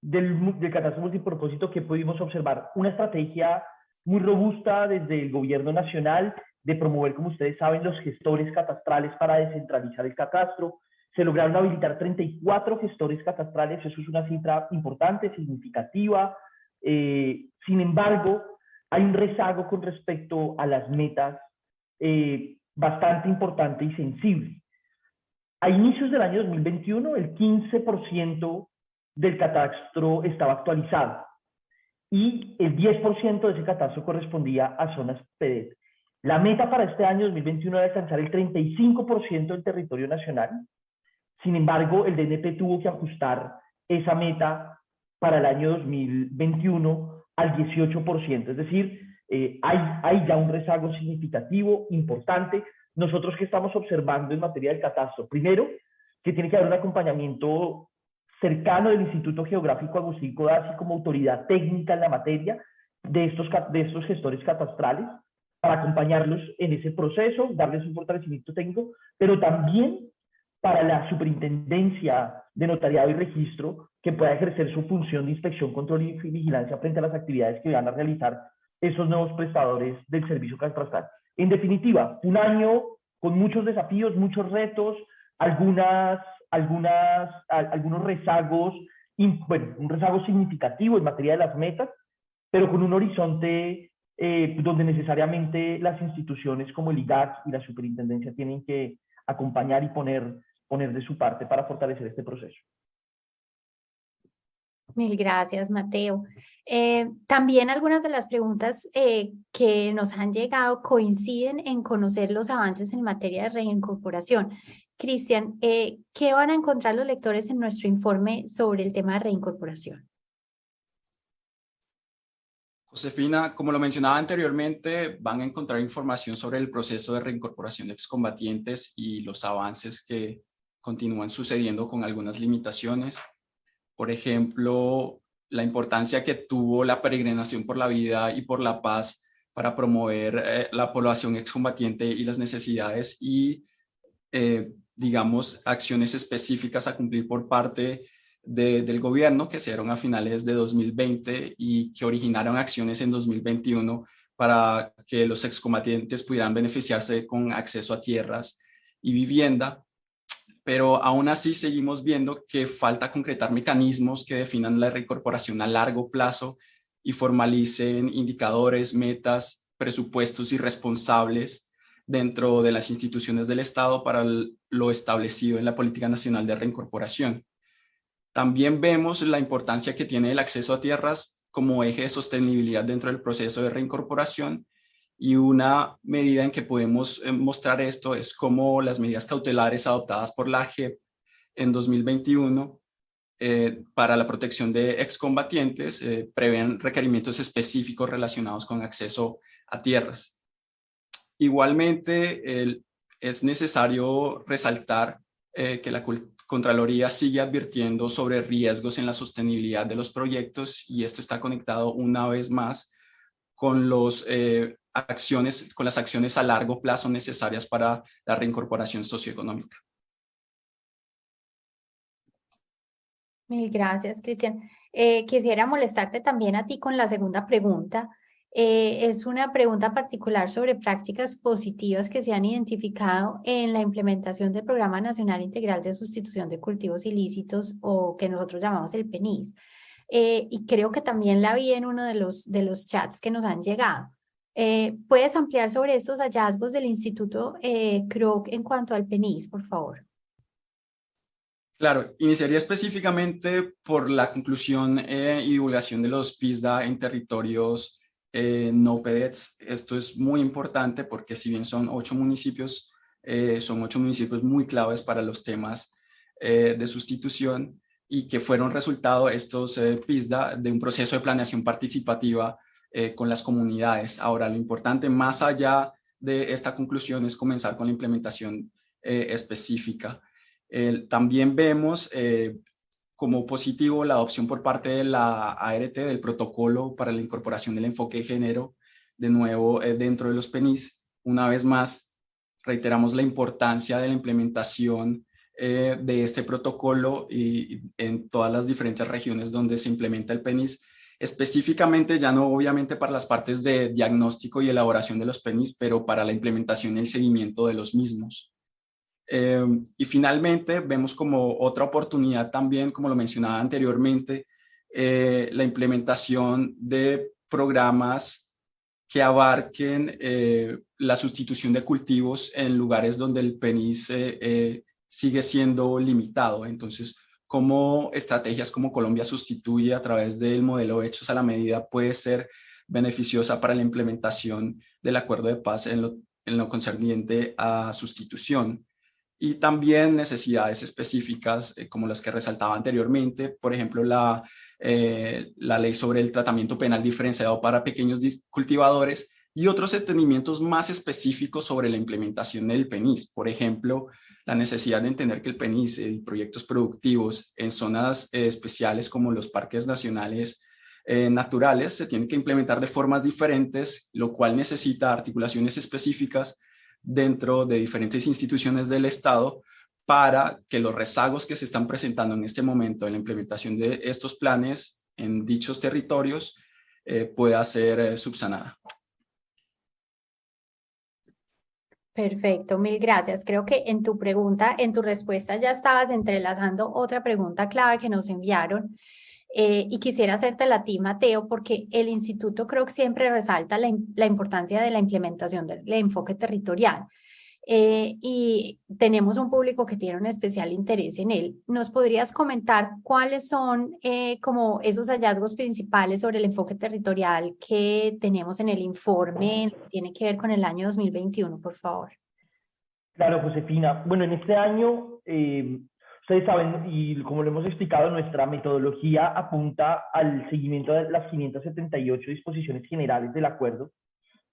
del catastro multipropósito, que pudimos observar una estrategia muy robusta desde el gobierno nacional de promover, como ustedes saben, los gestores catastrales para descentralizar el catastro. Se lograron habilitar 34 gestores catastrales, eso es una cifra importante, significativa. Sin embargo, hay un rezago con respecto a las metas bastante importante y sensible. A inicios del año 2021, el 15% del catastro estaba actualizado y el 10% de ese catastro correspondía a zonas PEDET. La meta para este año 2021 era alcanzar el 35% del territorio nacional. Sin embargo, el DNP tuvo que ajustar esa meta para el año 2021 al 18%, es decir, hay ya un rezago significativo, importante. Nosotros que estamos observando en materia del catastro, primero, que tiene que haber un acompañamiento cercano del Instituto Geográfico Agustín Codazzi como autoridad técnica en la materia de estos gestores catastrales, para acompañarlos en ese proceso, darles un fortalecimiento técnico, pero también para la superintendencia de notariado y registro, que pueda ejercer su función de inspección, control y vigilancia frente a las actividades que van a realizar esos nuevos prestadores del servicio catastral. En definitiva, un año con muchos desafíos, muchos retos, algunos rezagos, un rezago significativo en materia de las metas, pero con un horizonte donde necesariamente las instituciones como el IGAC y la superintendencia tienen que acompañar y poner de su parte para fortalecer este proceso. Mil gracias, Mateo. También algunas de las preguntas que nos han llegado coinciden en conocer los avances en materia de reincorporación. Cristian, ¿qué van a encontrar los lectores en nuestro informe sobre el tema de reincorporación? Josefina, como lo mencionaba anteriormente, van a encontrar información sobre el proceso de reincorporación de excombatientes y los avances que continúan sucediendo con algunas limitaciones. Por ejemplo, la importancia que tuvo la peregrinación por la vida y por la paz para promover la población excombatiente y las necesidades y, digamos, acciones específicas a cumplir por parte del gobierno que se dieron a finales de 2020 y que originaron acciones en 2021 para que los excombatientes pudieran beneficiarse con acceso a tierras y vivienda. Pero aún así seguimos viendo que falta concretar mecanismos que definan la reincorporación a largo plazo y formalicen indicadores, metas, presupuestos y responsables dentro de las instituciones del Estado para lo establecido en la Política Nacional de Reincorporación. También vemos la importancia que tiene el acceso a tierras como eje de sostenibilidad dentro del proceso de reincorporación, y una medida en que podemos mostrar esto es cómo las medidas cautelares adoptadas por la JEP en 2021 para la protección de excombatientes prevén requerimientos específicos relacionados con acceso a tierras. Igualmente, es necesario resaltar que la Contraloría sigue advirtiendo sobre riesgos en la sostenibilidad de los proyectos, y esto está conectado una vez más con las acciones a largo plazo necesarias para la reincorporación socioeconómica. Mil gracias, Cristian. Quisiera molestarte también a ti con la segunda pregunta. Es una pregunta particular sobre prácticas positivas que se han identificado en la implementación del Programa Nacional Integral de Sustitución de Cultivos Ilícitos, o que nosotros llamamos el PENIS. Y creo que también la vi en uno de los chats que nos han llegado. ¿Puedes ampliar sobre estos hallazgos del Instituto Kroc en cuanto al PENIS, por favor? Claro, iniciaría específicamente por la conclusión y divulgación de los PISDA en territorios no PEDETs. Esto es muy importante porque si bien son 8 municipios muy claves para los temas de sustitución, y que fueron resultado estos PISDA de un proceso de planeación participativa con las comunidades. Ahora, lo importante más allá de esta conclusión es comenzar con la implementación específica. También vemos como positivo la adopción por parte de la ART del protocolo para la incorporación del enfoque de género, de nuevo dentro de los PENIS. Una vez más, reiteramos la importancia de la implementación de este protocolo y en todas las diferentes regiones donde se implementa el PENIS, específicamente ya no obviamente para las partes de diagnóstico y elaboración de los PENIS, pero para la implementación y el seguimiento de los mismos. Y finalmente vemos como otra oportunidad también, como lo mencionaba anteriormente, la implementación de programas que abarquen la sustitución de cultivos en lugares donde el PENIS sigue siendo limitado. Entonces, cómo estrategias como Colombia Sustituye a través del modelo Hechos a la Medida puede ser beneficiosa para la implementación del acuerdo de paz en lo concerniente a sustitución. Y también necesidades específicas como las que resaltaba anteriormente, por ejemplo, la ley sobre el tratamiento penal diferenciado para pequeños cultivadores, y otros entendimientos más específicos sobre la implementación del PENIS. Por ejemplo, la necesidad de entender que el PENIS y proyectos productivos en zonas especiales como los parques nacionales naturales se tienen que implementar de formas diferentes, lo cual necesita articulaciones específicas dentro de diferentes instituciones del Estado para que los rezagos que se están presentando en este momento en la implementación de estos planes en dichos territorios pueda ser subsanada. Perfecto, mil gracias. Creo que en tu pregunta, en tu respuesta ya estabas entrelazando otra pregunta clave que nos enviaron, y quisiera hacértela a ti, Mateo, porque el instituto creo que siempre resalta la importancia de la implementación del enfoque territorial. y tenemos un público que tiene un especial interés en él. ¿Nos podrías comentar cuáles son como esos hallazgos principales sobre el enfoque territorial que tenemos en el informe que tiene que ver con el año 2021, por favor? Claro, Josefina. Bueno, en este año, ustedes saben, y como lo hemos explicado, nuestra metodología apunta al seguimiento de las 578 disposiciones generales del acuerdo.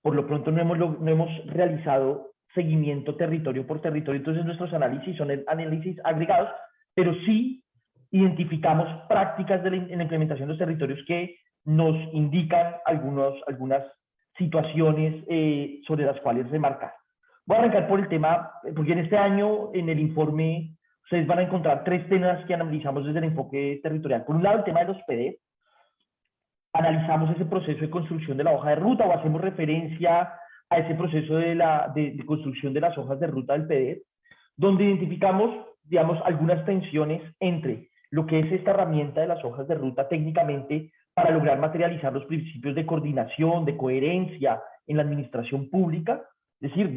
Por lo pronto no hemos realizado seguimiento territorio por territorio, entonces nuestros análisis son análisis agregados, pero sí identificamos prácticas en la implementación de los territorios que nos indican algunas situaciones sobre las cuales remarcar. Voy a arrancar por el tema, porque en este año en el informe ustedes van a encontrar 3 temas que analizamos desde el enfoque territorial. Por un lado, el tema de los PDF. Analizamos ese proceso de construcción de la hoja de ruta o hacemos referencia a ese proceso de construcción de las hojas de ruta del PDF, donde identificamos, digamos, algunas tensiones entre lo que es esta herramienta de las hojas de ruta técnicamente para lograr materializar los principios de coordinación, de coherencia en la administración pública. Es decir,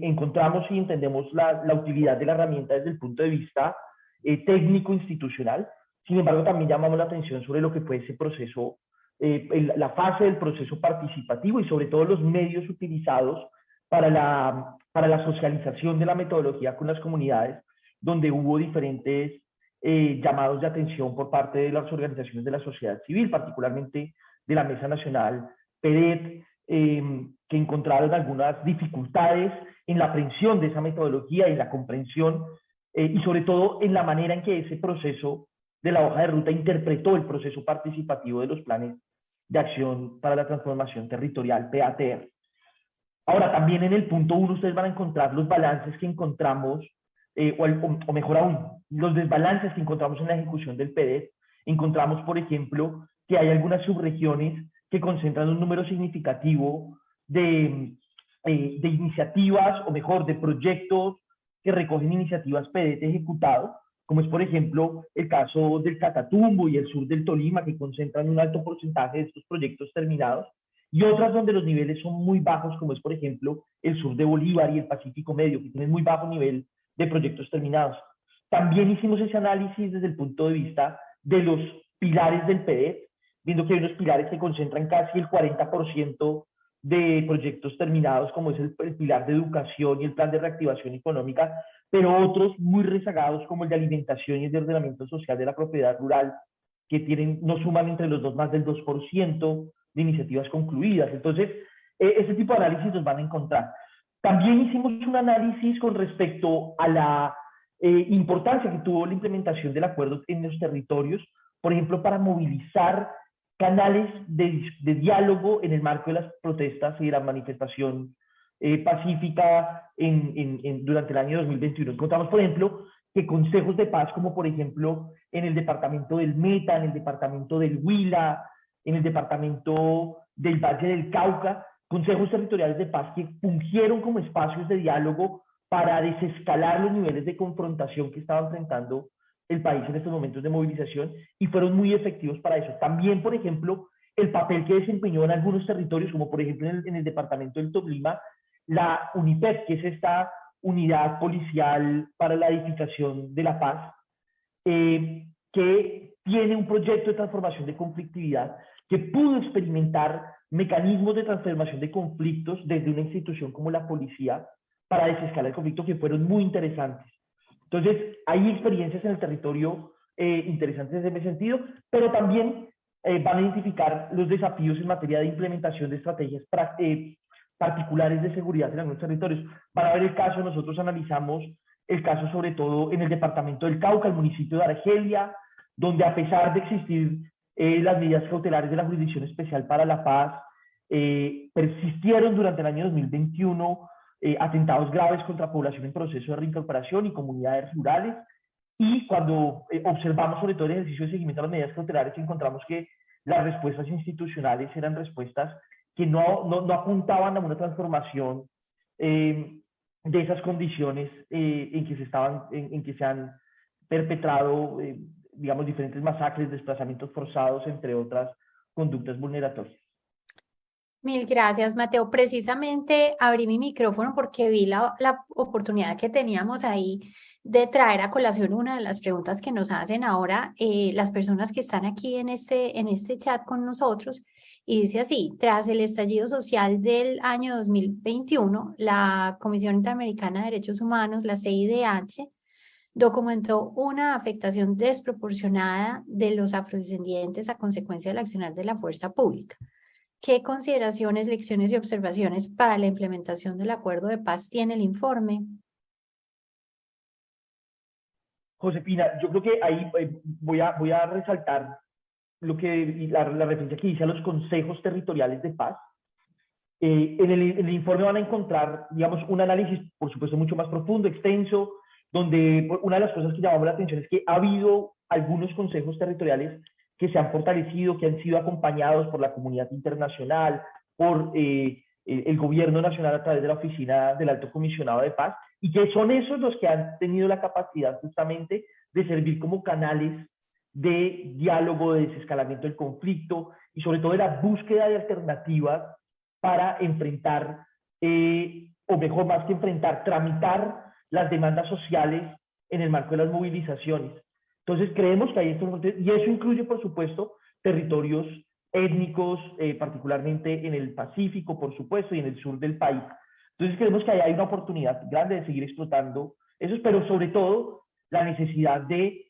encontramos y entendemos la utilidad de la herramienta desde el punto de vista técnico-institucional. Sin embargo, también llamamos la atención sobre lo que fue ese proceso, la fase del proceso participativo y sobre todo los medios utilizados para la socialización de la metodología con las comunidades, donde hubo diferentes llamados de atención por parte de las organizaciones de la sociedad civil, particularmente de la Mesa Nacional PEDET, que encontraron algunas dificultades en la aprehensión de esa metodología y la comprensión, y sobre todo en la manera en que ese proceso de la hoja de ruta interpretó el proceso participativo de los planes de acción para la transformación territorial, PATR. Ahora, también en el punto 1 ustedes van a encontrar los balances que encontramos, o mejor aún, los desbalances que encontramos en la ejecución del PDF. Encontramos, por ejemplo, que hay algunas subregiones que concentran un número significativo de iniciativas, o mejor, de proyectos que recogen iniciativas PDT ejecutados, como es, por ejemplo, el caso del Catatumbo y el sur del Tolima, que concentran un alto porcentaje de estos proyectos terminados, y otras donde los niveles son muy bajos, como es, por ejemplo, el sur de Bolívar y el Pacífico Medio, que tienen muy bajo nivel de proyectos terminados. También hicimos ese análisis desde el punto de vista de los pilares del PDF, viendo que hay unos pilares que concentran casi el 40% de proyectos terminados, como es el pilar de educación y el plan de reactivación económica, pero otros muy rezagados, como el de alimentación y el de ordenamiento social de la propiedad rural, que no suman entre los dos más del 2% de iniciativas concluidas. Entonces, ese tipo de análisis los van a encontrar. También hicimos un análisis con respecto a la importancia que tuvo la implementación del acuerdo en los territorios, por ejemplo, para movilizar canales de diálogo en el marco de las protestas y de la manifestación pacífica durante el año 2021. Encontramos, por ejemplo, que consejos de paz, como por ejemplo en el departamento del Meta, en el departamento del Huila, en el departamento del Valle del Cauca, consejos territoriales de paz que fungieron como espacios de diálogo para desescalar los niveles de confrontación que estaba enfrentando el país en estos momentos de movilización, y fueron muy efectivos para eso. También, por ejemplo, el papel que desempeñó en algunos territorios, como por ejemplo en el departamento del Tolima, la UNIPEP, que es esta unidad policial para la edificación de la paz, que tiene un proyecto de transformación de conflictividad, que pudo experimentar mecanismos de transformación de conflictos desde una institución como la policía para desescalar el conflicto, que fueron muy interesantes. Entonces, hay experiencias en el territorio interesantes en ese sentido, pero también van a identificar los desafíos en materia de implementación de estrategias particulares de seguridad en algunos territorios. Para ver el caso, nosotros analizamos el caso sobre todo en el departamento del Cauca, el municipio de Argelia, donde a pesar de existir las medidas cautelares de la Jurisdicción Especial para la Paz, persistieron durante el año 2021 atentados graves contra población en proceso de reincorporación y comunidades rurales, y cuando observamos sobre todo el ejercicio de seguimiento a las medidas cautelares, encontramos que las respuestas institucionales eran respuestas que no apuntaban a una transformación de esas condiciones en que se han perpetrado, digamos, diferentes masacres, desplazamientos forzados, entre otras conductas vulneratorias. Mil gracias, Mateo. Precisamente abrí mi micrófono porque vi la oportunidad que teníamos ahí de traer a colación una de las preguntas que nos hacen ahora las personas que están aquí en este chat con nosotros. Y dice así: tras el estallido social del año 2021, la Comisión Interamericana de Derechos Humanos, la CIDH, documentó una afectación desproporcionada de los afrodescendientes a consecuencia del accionar de la fuerza pública. ¿Qué consideraciones, lecciones y observaciones para la implementación del acuerdo de paz tiene el informe? Josefina, yo creo que ahí voy a resaltar la referencia que hice a los consejos territoriales de paz. En el informe van a encontrar, digamos, un análisis, por supuesto, mucho más profundo, extenso, donde una de las cosas que llamamos la atención es que ha habido algunos consejos territoriales que se han fortalecido, que han sido acompañados por la comunidad internacional, por el gobierno nacional a través de la oficina del Alto Comisionado de Paz, y que son esos los que han tenido la capacidad justamente de servir como canales de diálogo, de desescalamiento del conflicto y sobre todo de la búsqueda de alternativas para enfrentar, o mejor, más que enfrentar, tramitar las demandas sociales en el marco de las movilizaciones. Entonces creemos que hay estos, y eso incluye, por supuesto, territorios étnicos, particularmente en el Pacífico, por supuesto, y en el sur del país. Entonces creemos que ahí hay una oportunidad grande de seguir explotando eso, pero sobre todo la necesidad de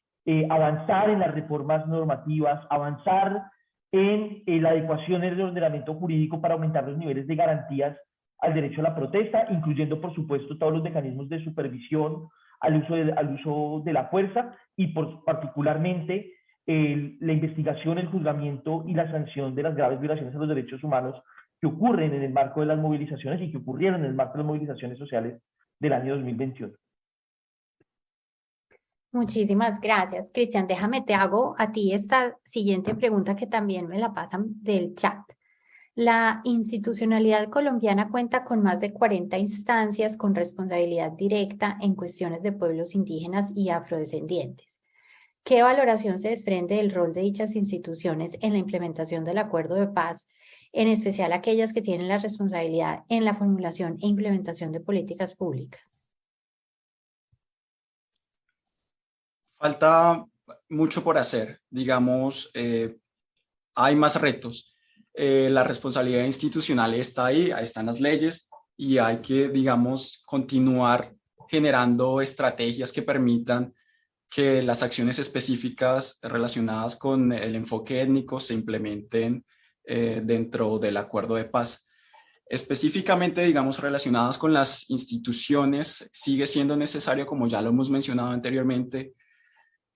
avanzar en las reformas normativas, avanzar en la adecuación del ordenamiento jurídico para aumentar los niveles de garantías al derecho a la protesta, incluyendo, por supuesto, todos los mecanismos de supervisión al uso de la fuerza y particularmente la investigación, el juzgamiento y la sanción de las graves violaciones a los derechos humanos que ocurren en el marco de las movilizaciones y que ocurrieron en el marco de las movilizaciones sociales del año 2021. Muchísimas gracias, Cristian. Déjame, te hago a ti esta siguiente pregunta que también me la pasan del chat. La institucionalidad colombiana cuenta con más de 40 instancias con responsabilidad directa en cuestiones de pueblos indígenas y afrodescendientes. ¿Qué valoración se desprende del rol de dichas instituciones en la implementación del acuerdo de paz, en especial aquellas que tienen la responsabilidad en la formulación e implementación de políticas públicas? Falta mucho por hacer, digamos, hay más retos. La responsabilidad institucional está ahí están las leyes y hay que, digamos, continuar generando estrategias que permitan que las acciones específicas relacionadas con el enfoque étnico se implementen dentro del acuerdo de paz. Específicamente, digamos, relacionadas con las instituciones, sigue siendo necesario, como ya lo hemos mencionado anteriormente,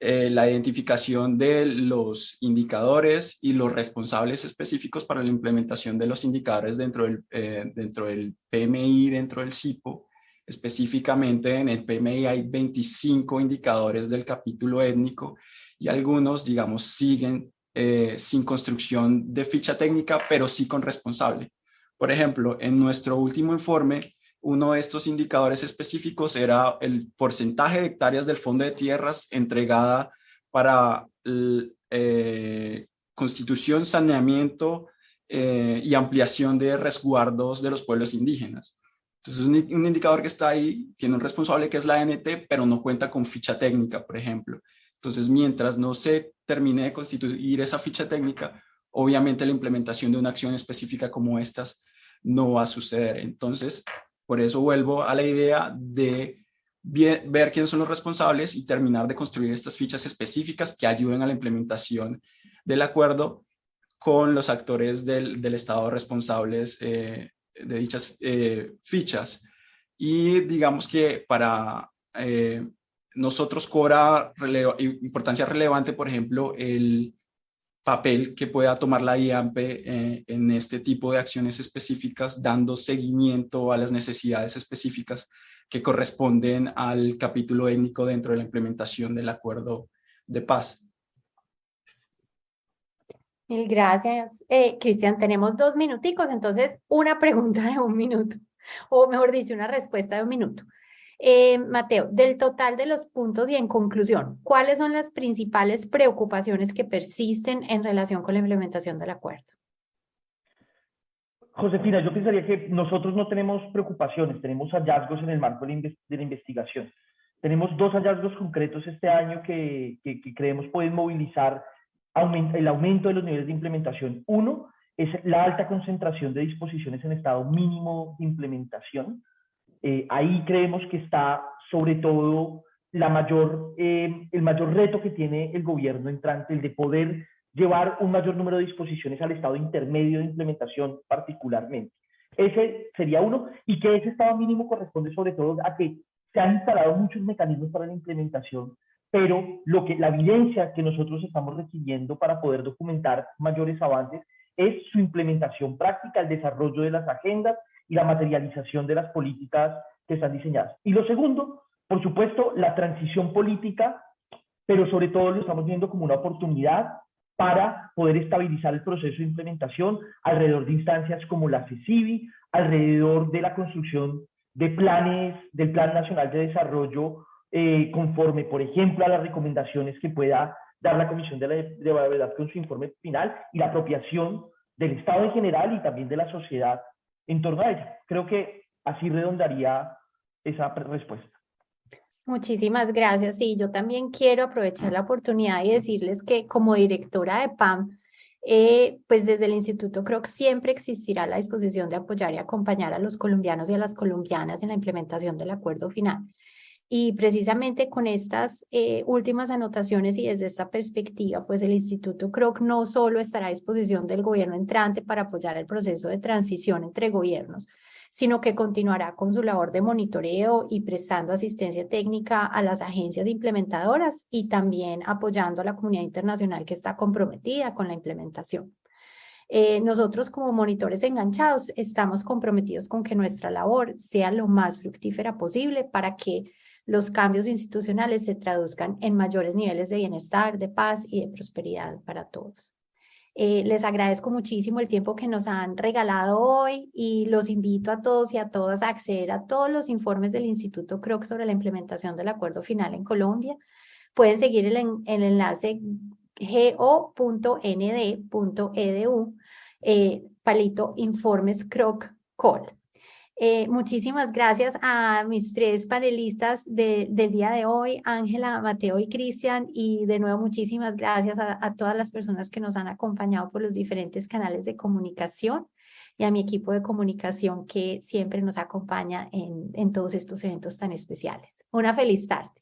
la identificación de los indicadores y los responsables específicos para la implementación de los indicadores dentro del PMI, dentro del CIPO. Específicamente en el PMI hay 25 indicadores del capítulo étnico y algunos, digamos, siguen sin construcción de ficha técnica, pero sí con responsable. Por ejemplo, en nuestro último informe, uno de estos indicadores específicos era el porcentaje de hectáreas del fondo de tierras entregada para constitución, saneamiento y ampliación de resguardos de los pueblos indígenas. Entonces, un indicador que está ahí tiene un responsable que es la ANT, pero no cuenta con ficha técnica, por ejemplo. Entonces, mientras no se termine de constituir esa ficha técnica, obviamente la implementación de una acción específica como estas no va a suceder. Entonces, por eso vuelvo a la idea de ver quiénes son los responsables y terminar de construir estas fichas específicas que ayuden a la implementación del acuerdo con los actores del Estado responsables de dichas fichas. Y digamos que para nosotros cobra importancia relevante, por ejemplo, el papel que pueda tomar la IAMP en este tipo de acciones específicas, dando seguimiento a las necesidades específicas que corresponden al capítulo étnico dentro de la implementación del acuerdo de paz. Mil gracias. Cristian, tenemos 2 minuticos, entonces una pregunta de 1 minuto, o mejor dicho, una respuesta de 1 minuto. Mateo, del total de los puntos y en conclusión, ¿cuáles son las principales preocupaciones que persisten en relación con la implementación del acuerdo? Josefina, yo pensaría que nosotros no tenemos preocupaciones, tenemos hallazgos en el marco de la investigación. Tenemos 2 hallazgos concretos este año que creemos pueden movilizar el aumento de los niveles de implementación. Uno es la alta concentración de disposiciones en estado mínimo de implementación. Ahí creemos que está sobre todo el mayor reto que tiene el gobierno entrante, el de poder llevar un mayor número de disposiciones al estado intermedio de implementación particularmente. Ese sería uno, y que ese estado mínimo corresponde sobre todo a que se han instalado muchos mecanismos para la implementación, pero la evidencia que nosotros estamos requiriendo para poder documentar mayores avances es su implementación práctica, el desarrollo de las agendas y la materialización de las políticas que están diseñadas. Y lo segundo, por supuesto, la transición política, pero sobre todo lo estamos viendo como una oportunidad para poder estabilizar el proceso de implementación alrededor de instancias como la CECIBI, alrededor de la construcción de planes, del Plan Nacional de Desarrollo, conforme, por ejemplo, a las recomendaciones que pueda dar la Comisión de la Verdad con su informe final, y la apropiación del Estado en general y también de la sociedad en torno a ella. Creo que así redondaría esa respuesta. Muchísimas gracias. Sí, yo también quiero aprovechar la oportunidad y decirles que como directora de PAM, pues desde el instituto creo que siempre existirá la disposición de apoyar y acompañar a los colombianos y a las colombianas en la implementación del acuerdo final. Y precisamente con estas últimas anotaciones y desde esta perspectiva, pues el instituto creo que no solo estará a disposición del gobierno entrante para apoyar el proceso de transición entre gobiernos, sino que continuará con su labor de monitoreo y prestando asistencia técnica a las agencias implementadoras y también apoyando a la comunidad internacional que está comprometida con la implementación. Nosotros como monitores enganchados estamos comprometidos con que nuestra labor sea lo más fructífera posible para que los cambios institucionales se traduzcan en mayores niveles de bienestar, de paz y de prosperidad para todos. Les agradezco muchísimo el tiempo que nos han regalado hoy y los invito a todos y a todas a acceder a todos los informes del Instituto Kroc sobre la implementación del acuerdo final en Colombia. Pueden seguir el enlace go.nd.edu, palito informes Kroc Call. Muchísimas gracias a mis 3 panelistas del día de hoy, Ángela, Mateo y Cristian, y de nuevo muchísimas gracias a todas las personas que nos han acompañado por los diferentes canales de comunicación y a mi equipo de comunicación que siempre nos acompaña en todos estos eventos tan especiales. Una feliz tarde.